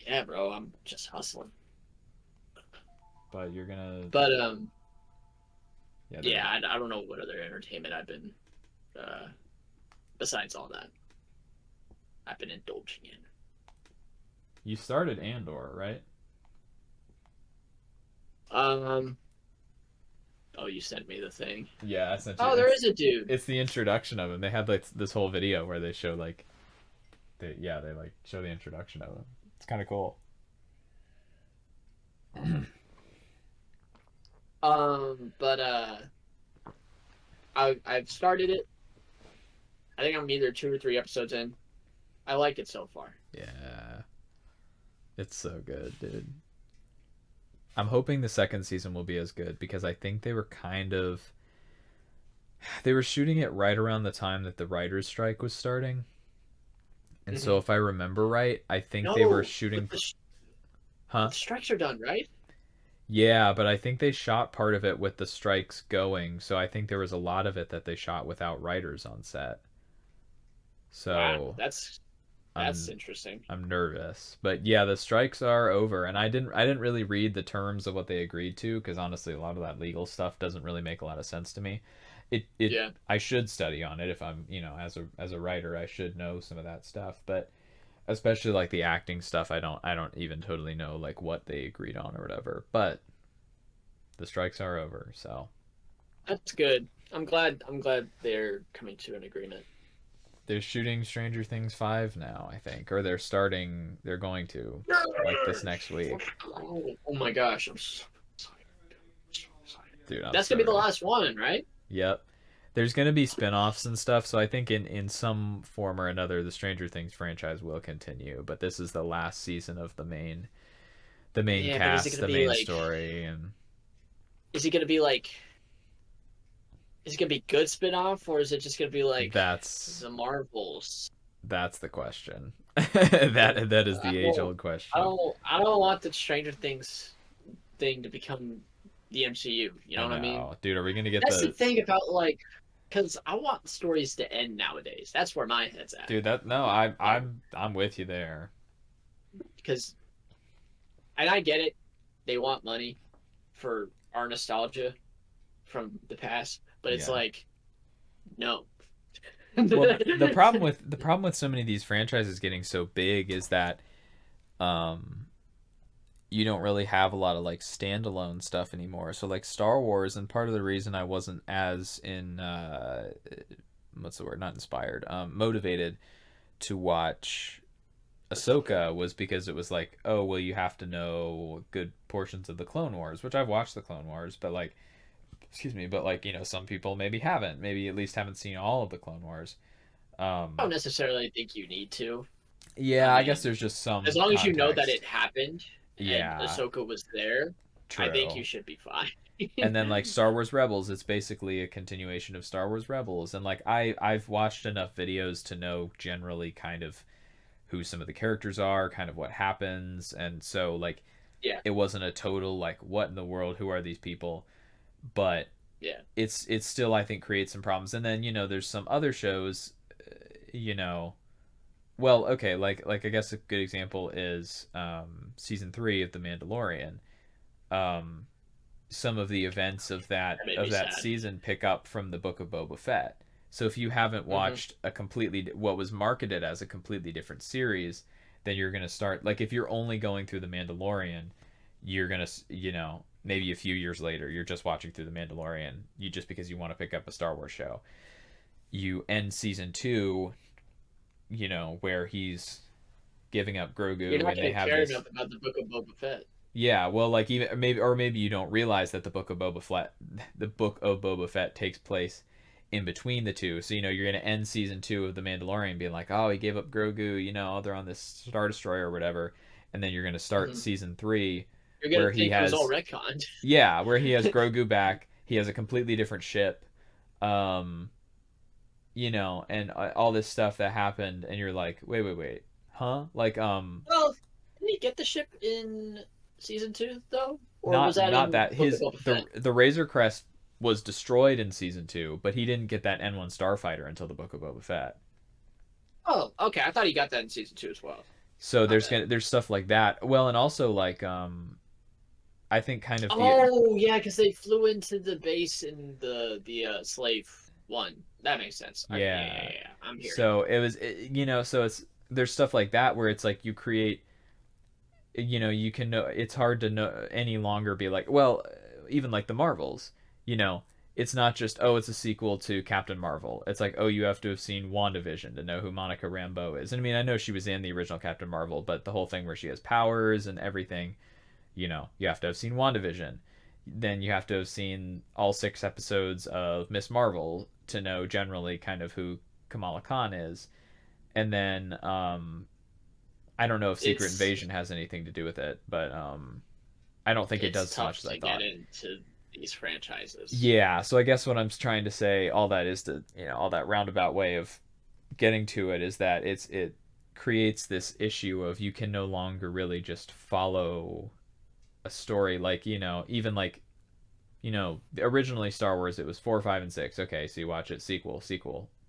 Yeah, bro. I'm just hustling.
But you're gonna.
But
Yeah.
yeah, I don't know what other entertainment I've been besides all that. I've been indulging in.
You started Andor, right?
Um. Oh, you sent me the thing.
Yeah, I sent you.
Oh, there is a dude.
It's the introduction of him. They had like this whole video where they show like, they like show the introduction of him. It's kind of cool.
But I've started it. I think I'm either 2 or 3 episodes in. I like it so far.
Yeah. It's so good, dude. I'm hoping the second season will be as good because I think they were shooting it right around the time that the writers' strike was starting. And so if I remember right, I think they were shooting
the strikes are done, right?
Yeah, but I think they shot part of it with the strikes going, so I think there was a lot of it that they shot without writers on set. So
wow, that's interesting.
I'm nervous. But yeah, the strikes are over and I didn't really read the terms of what they agreed to because honestly a lot of that legal stuff doesn't really make a lot of sense to me.
Yeah.
I should study on it if I'm, as a writer, I should know some of that stuff, but especially like the acting stuff, I don't even totally know like what they agreed on or whatever. But the strikes are over, so
That's good. I'm glad they're coming to an agreement.
they're shooting Stranger Things 5 now, I think, or they're going to like this next week.
Oh my gosh, I'm so excited.
Dude,
That's gonna be the last one, right?
Yep. There's going to be spin-offs and stuff, so I think in some form or another the Stranger Things franchise will continue, but this is the last season of the main
Yeah,
cast, the main story, and
is it gonna be like is it gonna be good spin-off or is it just gonna be like
that's
the Marvels?
that's the question. that is the age-old question.
I don't want the Stranger Things thing to become the MCU. You know what I mean?
Dude, are we gonna get
That's the thing about like, because I want stories to end nowadays. That's where my head's at.
Dude, I'm with you there.
Because, and I get it, they want money for our nostalgia from the past, but it's like, no.
Well, the problem with so many of these franchises getting so big is that, you don't really have a lot of like standalone stuff anymore. So like Star Wars, and part of the reason I wasn't as what's the word? Not inspired, motivated to watch Ahsoka was because it was like, oh, well, you have to know good portions of the Clone Wars, which I've watched the Clone Wars, but like, excuse me, but like, some people maybe haven't, maybe at least haven't seen all of the Clone Wars.
I don't
Um,
necessarily think you need to. I
yeah, I guess
mean,
there's just
as
some
long as you know that it
context.
happened and
Yeah,
Ahsoka was there, I think
true.
you should be fine.
And then like Star Wars Rebels, it's basically a continuation of Star Wars Rebels, and like I've watched enough videos to know generally kind of who some of the characters are, kind of what happens, and so like
Yeah,
it wasn't a total like what in the world, who are these people, but
yeah.
it's still, I think, creates some problems. And then there's some other shows, you know well, okay, like I guess a good example is season 3 of The Mandalorian. um some of the events of that
That made
of
me
that
sad.
season pick up from the Book of Boba Fett. So if you haven't
Hmm.
watched a completely what was marketed as a completely different series, then you're going to start, like, if you're only going through The Mandalorian, you're going to, maybe a few years later you're just watching through The Mandalorian, you just because you want to pick up a Star Wars show. You end season 2, where he's giving up
You're
Grogu
not
and they
going to
have
care
this.
enough about the Book of Boba Fett.
Yeah, well, like, even maybe you don't realize that the Book of Boba Fett takes place in between the two. So you're gonna end season 2 of The Mandalorian being like, oh, he gave up Grogu, they're on this Star Destroyer or whatever, and then you're gonna start
Hmm.
season 3
You're going
where
to
he
think it was all
has
retconned.
yeah, where he has Grogu back. He has a completely different ship, um, and all this stuff that happened, and you're like, wait, huh? Like,
Well, did he get the ship in season 2 though, or was that
not
in
that
Book of
his
Boba Fett?
the Razor Crest was destroyed in season 2, but he didn't get that N1 Starfighter until the Book of Boba Fett.
Oh, okay. I thought he got that in season 2 as well.
So
My bad.
there's stuff like that. Well, and also like I think kind of the
Oh, yeah, because they flew into the base in the slave one. That makes sense. Okay, yeah, yeah,
yeah.
yeah. I'm hearing you.
So so it's there's stuff like that where it's like you create, you can know, it's hard to know any longer be like, well, even like the Marvels, you know it's not just, oh, it's a sequel to Captain Marvel. It's like, oh, you have to have seen WandaVision to know who Monica Rambeau is. And I mean, I know she was in the original Captain Marvel, but the whole thing where she has powers and everything, you have to have seen WandaVision. Then you have to have seen all 6 episodes of Miss Marvel to know generally kind of who Kamala Khan is. And then I don't know if Secret
It's
Invasion has anything to do with it, but I don't think it
it's
does so
tough
much as I
to get
thought.
into these franchises.
Yeah, so I guess what I'm trying to say, all that is to, all that roundabout way of getting to it is that it creates this issue of you can no longer really just follow a story, like, even like, originally Star Wars, it was 4, 5, and 6. Okay, so you watch it, sequel,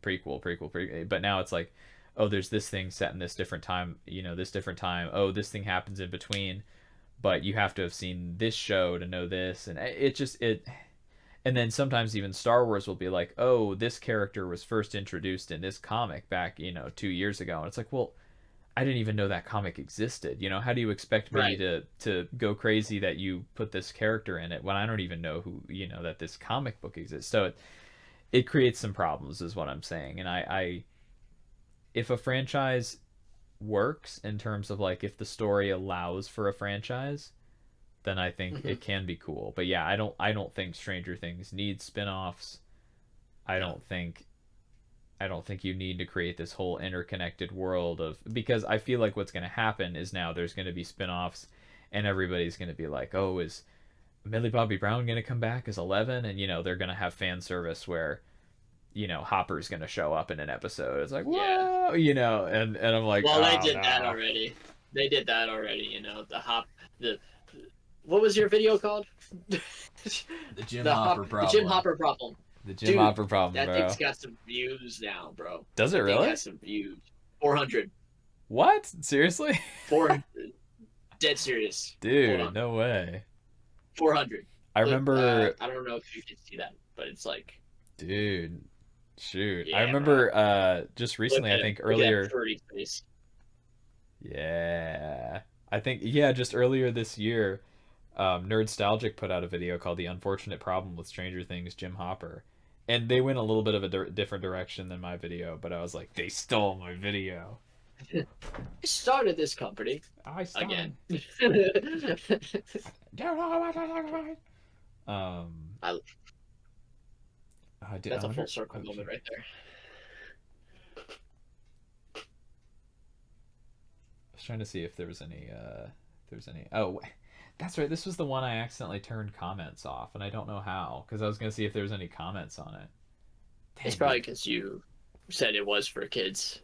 prequel, but now it's like, oh, there's this thing set in this different time, this different time. Oh, this thing happens in between, but you have to have seen this show to know this, and it just it. And then sometimes even Star Wars will be like, oh, this character was first introduced in this comic back, 2 years ago, and it's like, well, I didn't even know that comic existed. How do you expect me
Right.
to go crazy that you put this character in it when I don't even know who, that this comic book exists? So it creates some problems, is what I'm saying. And I if a franchise works in terms of like if the story allows for a franchise, then I think
Hmm.
it can be cool. But yeah, I don't think Stranger Things needs spin-offs. I
No.
don't think I don't think you need to create this whole interconnected world of, because I feel like what's going to happen is now there's going to be spin-offs and everybody's going to be like, "Oh, is Millie Bobby Brown going to come back as 11?" And they're going to have fan service where Hopper's going to show up in an episode. It's like,
Yeah.
"Whoa," and I'm like,
Well, they
"Oh
did that
no."
already. They did that already. The hop. The what was your video called?
The Jim
The
Hopper
hop. The Jim
problem.
Hopper problem.
The Jim
Dude,
Hopper problem,
that thing's
bro.
got some views now, bro.
Does it
That thing
really?
has some views. 400.
What? Seriously?
400. Dead serious. Hold
Dude,
on.
no way.
400.
I
Look,
remember,
I don't know if you can see that, but it's like,
dude, shoot. I
yeah, bro.
remember just
Look
recently, I
at it.
think
Look at that
earlier,
furry face.
yeah. I think, yeah, just earlier this year, Nerdstalgic put out a video called "The Unfortunate Problem with Stranger Things Jim Hopper." and they went a little bit of a different direction than my video, but I was like, they stole my video.
I started this company
I
again.
started. Don't know what I talk about.
I,
I did. I
that's a full
wonder.
circle
Oh,
moment
shit.
right there.
I was trying to see if there was any. If there was any. Oh, that's right. This was the one I accidentally turned comments off, and I don't know how because I was gonna see if there was any comments on it.
It's
Dang
probably
it!
because you said it was for kids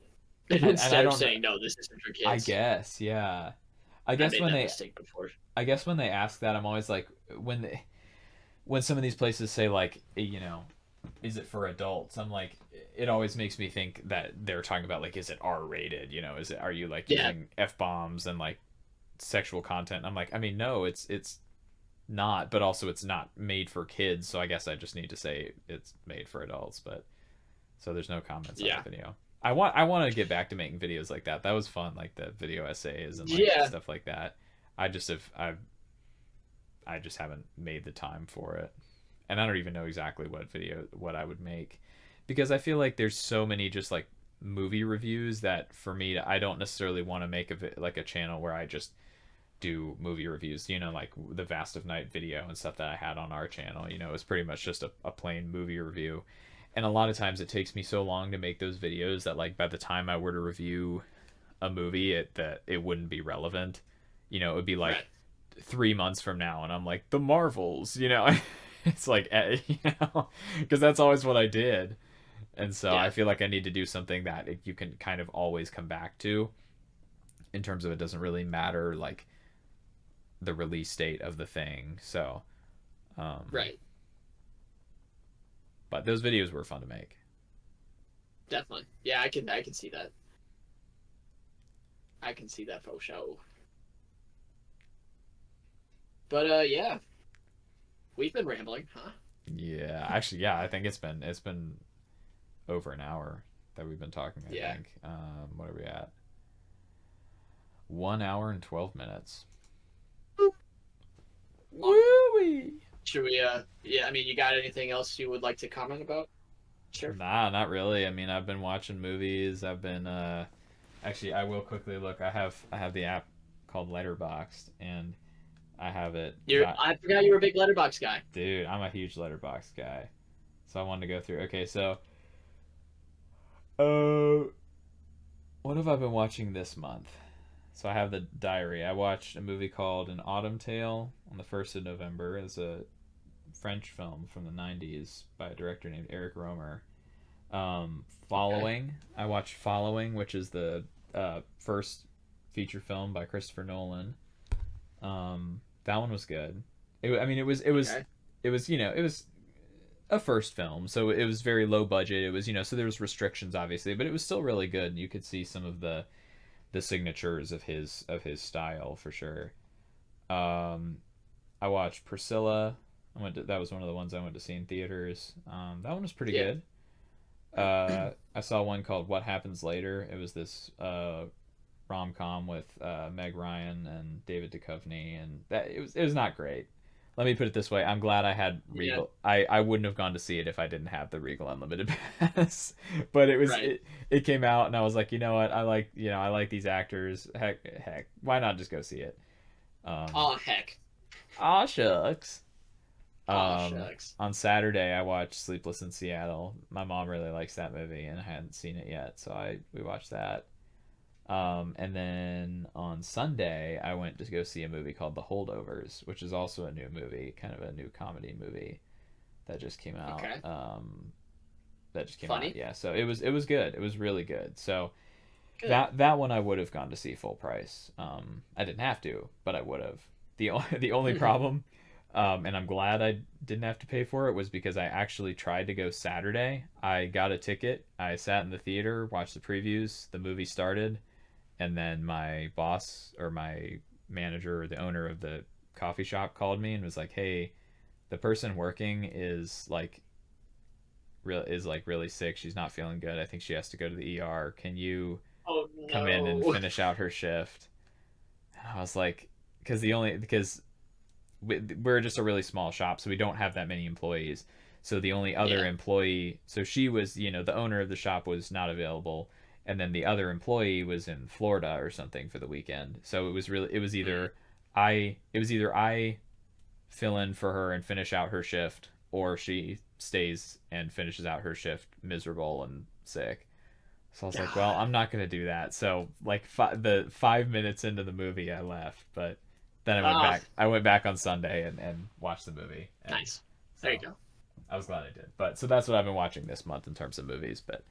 And I
instead of
don't know.
saying no, this isn't for
I
kids.
guess, yeah. I
I
guess
made
when
that
they,
mistake before.
I guess when they ask that, I'm always like, when some of these places say like, is it for adults? I'm like, it always makes me think that they're talking about like, is it R rated? Are you like
Yeah,
using F bombs and like sexual content? I'm like, I mean, no, it's not, but also it's not made for kids. So I guess I just need to say it's made for adults. But so there's no comments on the
yeah,
video. I want to get back to making videos like that. That was fun, like the video essays and like
yeah,
stuff like that. I just haven't made the time for it. And I don't even know exactly what I would make because I feel like there's so many just like movie reviews that for me I don't necessarily want to make like a channel where I just do movie reviews, like the Vast of Night video and stuff that I had on our channel, it was pretty much just a plain movie review. And a lot of times it takes me so long to make those videos that like by the time I were to review a movie that it wouldn't be relevant. It would be
right,
like 3 months from now and I'm like the Marvels. It's like because that's always what I did. And so I
yeah,
feel like I need to do something that you can kind of always come back to in terms of it doesn't really matter like the release date of the thing. So um
right,
but those videos were fun to make.
definitely. Yeah, I can see that. I can see that for sure. But yeah, we've been rambling, huh?
Yeah, actually, yeah, I think it's been over an hour that we've been talking. I
Yeah.
think. What are we at? 1 hour and 12 minutes.
Long.
Woo!
Should we? Yeah. I mean, you got anything else you would like to comment about? Sure.
Nah, not really. I mean, I've been watching movies. I've been actually I will quickly look. I have the app called Letterboxd and I have it
You're.
got
I forgot you were a big letterbox guy.
dude, I'm a huge Letterboxd guy. So I wanted to go through. Okay, so uh what have I been watching this month? So I have the diary. I watched a movie called An Autumn Tale on the 1st of November. It's a French film from the 90s by a director named Eric Romer.
Okay.
Following, I watched Following, which is the first feature film by Christopher Nolan. That one was good. I mean,
Okay.
it was it was a first film, so it was very low budget. It was so there was restrictions obviously, but it was still really good. You could see some of the signatures of his style for sure. Um, I watched Priscilla. That was one of the ones I went to see in theaters. That one was pretty
Yeah.
good. I saw one called What Happens Later. It was this rom com with Meg Ryan and David Duchovny, and that it was not great. Let me put it this way: I'm glad I had
Yeah.
Regal. I wouldn't have gone to see it if I didn't have the Regal Unlimited pass. But
Right.
it came out, and I was like, you know what? I like these actors. Heck, why not just go see it? Um,
Oh heck.
Aw shucks.
Oh
Um,
shucks.
on Saturday, I watched Sleepless in Seattle. My mom really likes that movie, and I hadn't seen it yet, so we watched that. And then on Sunday, I went to go see a movie called The Holdovers, which is also a new movie, kind of a new comedy movie that just came out.
Okay.
That just came out,
Funny.
yeah. So it was good. It was really good. So
Good.
that one I would have gone to see full price. I didn't have to, but I would have. The only problem, and I'm glad I didn't have to pay for it, was because I actually tried to go Saturday. I got a ticket. I sat in the theater, watched the previews. The movie started, and then my boss or my manager or the owner of the coffee shop called me and was like, "Hey, the person working is like really sick. She's not feeling good. I think she has to go to the ER. Can you
Oh
come in and
no.
finish out her shift?" And I was like, because we're just a really small shop, so we don't have that many employees. So the only other
Yeah.
employee, so she was, the owner of the shop was not available, and then the other employee was in Florida or something for the weekend. So
Mm.
it was either I fill in for her and finish out her shift, or she stays and finishes out her shift miserable and sick. So I was like, well,
God.
I'm not gonna do that. So like the 5 minutes into the movie, I left, but then I went
Ah,
back. I went back on Sunday and watched the movie, and
nice. There you
so
go.
I was glad I did. But so that's what I've been watching this month in terms of movies. But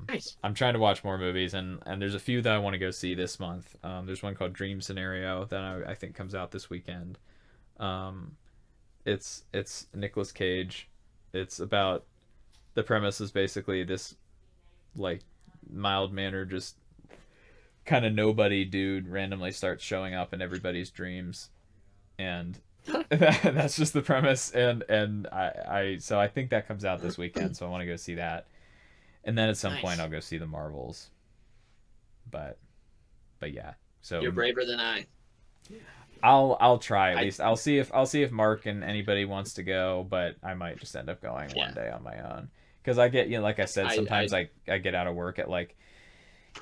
Nice.
I'm trying to watch more movies, and there's a few that I want to go see this month. There's one called Dream Scenario that I think comes out this weekend. Um, it's Nicolas Cage. It's about the premise is basically this like mild mannered just kind of nobody dude randomly starts showing up in everybody's dreams, and that's just the premise. And so I think that comes out this weekend, so I want to go see that, and then at some point I'll
Nice.
go see the Marvels. But yeah, so
You're braver than I.
I'll try at
I
least. I'll see if Mark and anybody wants to go, but I might just end up going one
yeah.
day on my own because I get, like I said,
I
sometimes I get out of work at like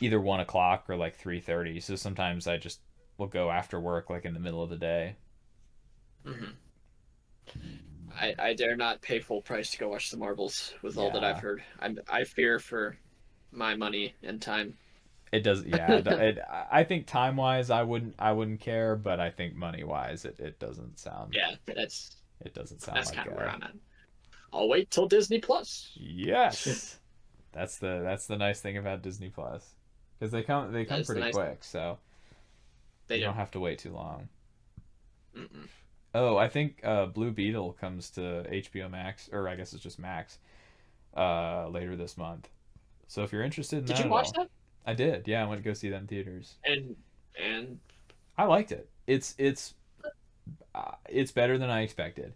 either 1 o'clock or like 3:30. So sometimes I just will go after work like in the middle of the day.
mhm. I dare not pay full price to go watch the Marbles with all that I've
Yeah,
heard. I fear for my money and time.
it does. Yeah, I think time wise, I wouldn't care, but I think money wise,
Yeah,
it doesn't sound
that's
like
kind of where
a
I'm at. I'll wait till Disney Plus.
yes. That's the nice thing about Disney Plus because they
That
come
is the
pretty
nice thing.
quick, so
They
you
do.
don't have to wait too long.
Mm-mm.
Oh, I think Blue Beetle comes to HBO Max, or I guess it's just Max, later this month. So if you're interested in
Did
that
you
at
watch
all,
that?
I did. Yeah, I went to go see that in theaters.
And and
I liked it. It's better than I expected.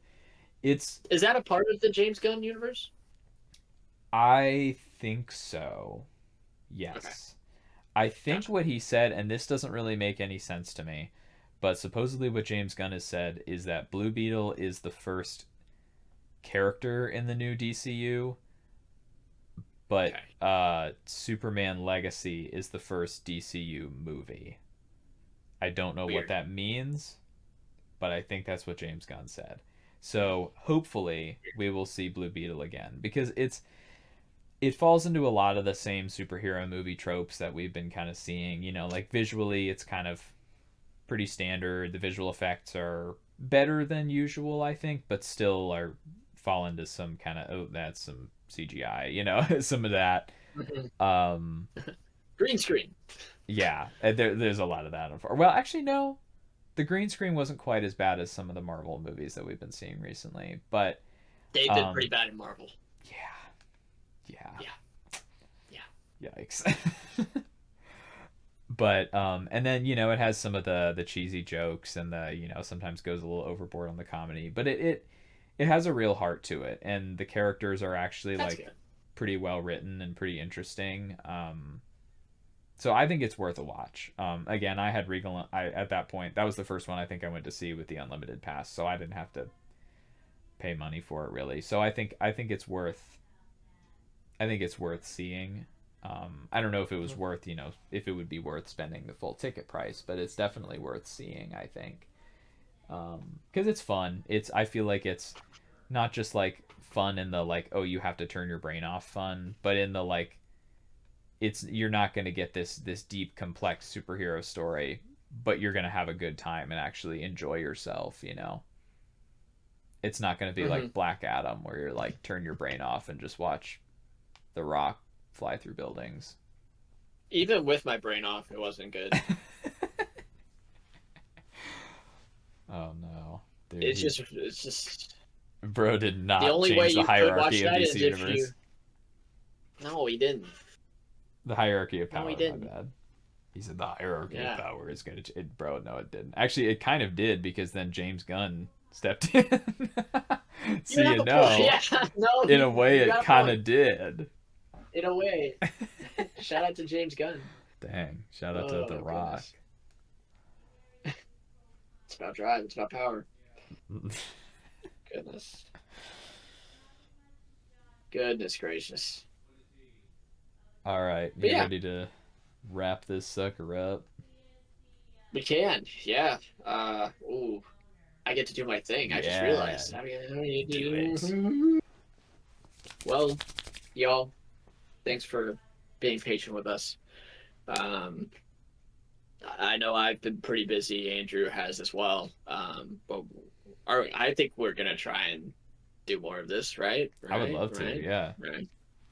It's
is that a part of the James Gunn universe?
I think so.
Okay,
Yes. I think
gotcha.
what he said, and this doesn't really make any sense to me, but supposedly what James Gunn has said is that Blue Beetle is the first character in the new DCU, but
Okay,
Superman Legacy is the first DCU movie. I don't know what
weird.
that means, but I think that's what James Gunn said. So hopefully we will see Blue Beetle again because it falls into a lot of the same superhero movie tropes that we've been kind of seeing. Like visually, it's kind of pretty standard. The visual effects are better than usual, I think, but still are fall into some kind of that's some CGI, some of that.
Mhm.
Um,
Green screen.
yeah, there's a lot of that. Well, actually, no, the green screen wasn't quite as bad as some of the Marvel movies that we've been seeing recently, but
They've been pretty
um,
bad in Marvel.
yeah, yeah,
Yeah, yeah.
yikes. But and then it has some of the cheesy jokes and the sometimes goes a little overboard on the comedy, but it has a real heart to it, and the characters are actually
That's
like
good.
pretty well written and pretty interesting. So I think it's worth a watch. Again, I had Regal. I at that point that was the first one I think I went to see with the unlimited pass, so I didn't have to pay money for it really. So I think it's worth seeing. I don't know if it was worth, if it would be worth spending the full ticket price, but it's definitely worth seeing, I think. Because it's fun. I feel like it's not just like fun in the like, oh, you have to turn your brain off fun, but in the like, you're not going to get this deep, complex superhero story, but you're going to have a good time and actually enjoy yourself. It's not going to be
Hmm.
like Black Adam where you're like turn your brain off and just watch The Rock fly through buildings.
Even with my brain off, it wasn't good.
Oh no, dude,
It's just
bro did
the
not
only way
change the
you could watch
hierarchy of
that
DC
is if you.
Universe.
No, he didn't.
The hierarchy of
No, he
power. My
did.
bad. He said the hierarchy of
Yeah.
power is going to. Bro, no, it didn't. Actually, it kind of did because then James Gunn stepped in. So
You have a point. Yeah. No,
in a way,
you
it
got a
kind
point.
of did.
In a way. Shout out to James Gunn.
Dang! Shout out to The
Oh
Rock.
goodness. It's about drive. It's about power. Goodness. Goodness gracious.
All right,
But
you
yeah,
ready to wrap this sucker up?
we can. Yeah. Ooh, I get to do my thing. I just
Yeah,
realized.
do it.
Well, y'all, thanks for being patient with us. Um, I know I've been pretty busy. Andrew has as well. But I think we're gonna try and do more of this, right?
I would
Right?
love to.
Right?
Yeah,
Right.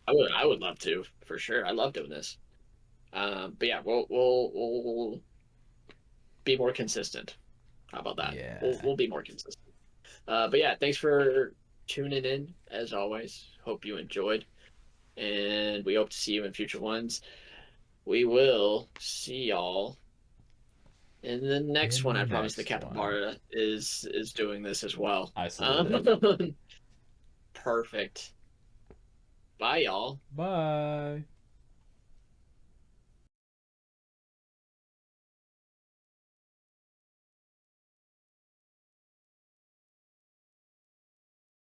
I would love to for sure. I love doing this. But yeah, we'll be more consistent. How about that?
yeah.
We'll be more consistent. But yeah, thanks for tuning in as always. Hope you enjoyed, and we hope to see you in future ones. We will see y'all in the next
In
one.
the
I promise the
next one,
capybara is doing this as well.
I salute it.
Perfect. Bye, y'all.
Bye.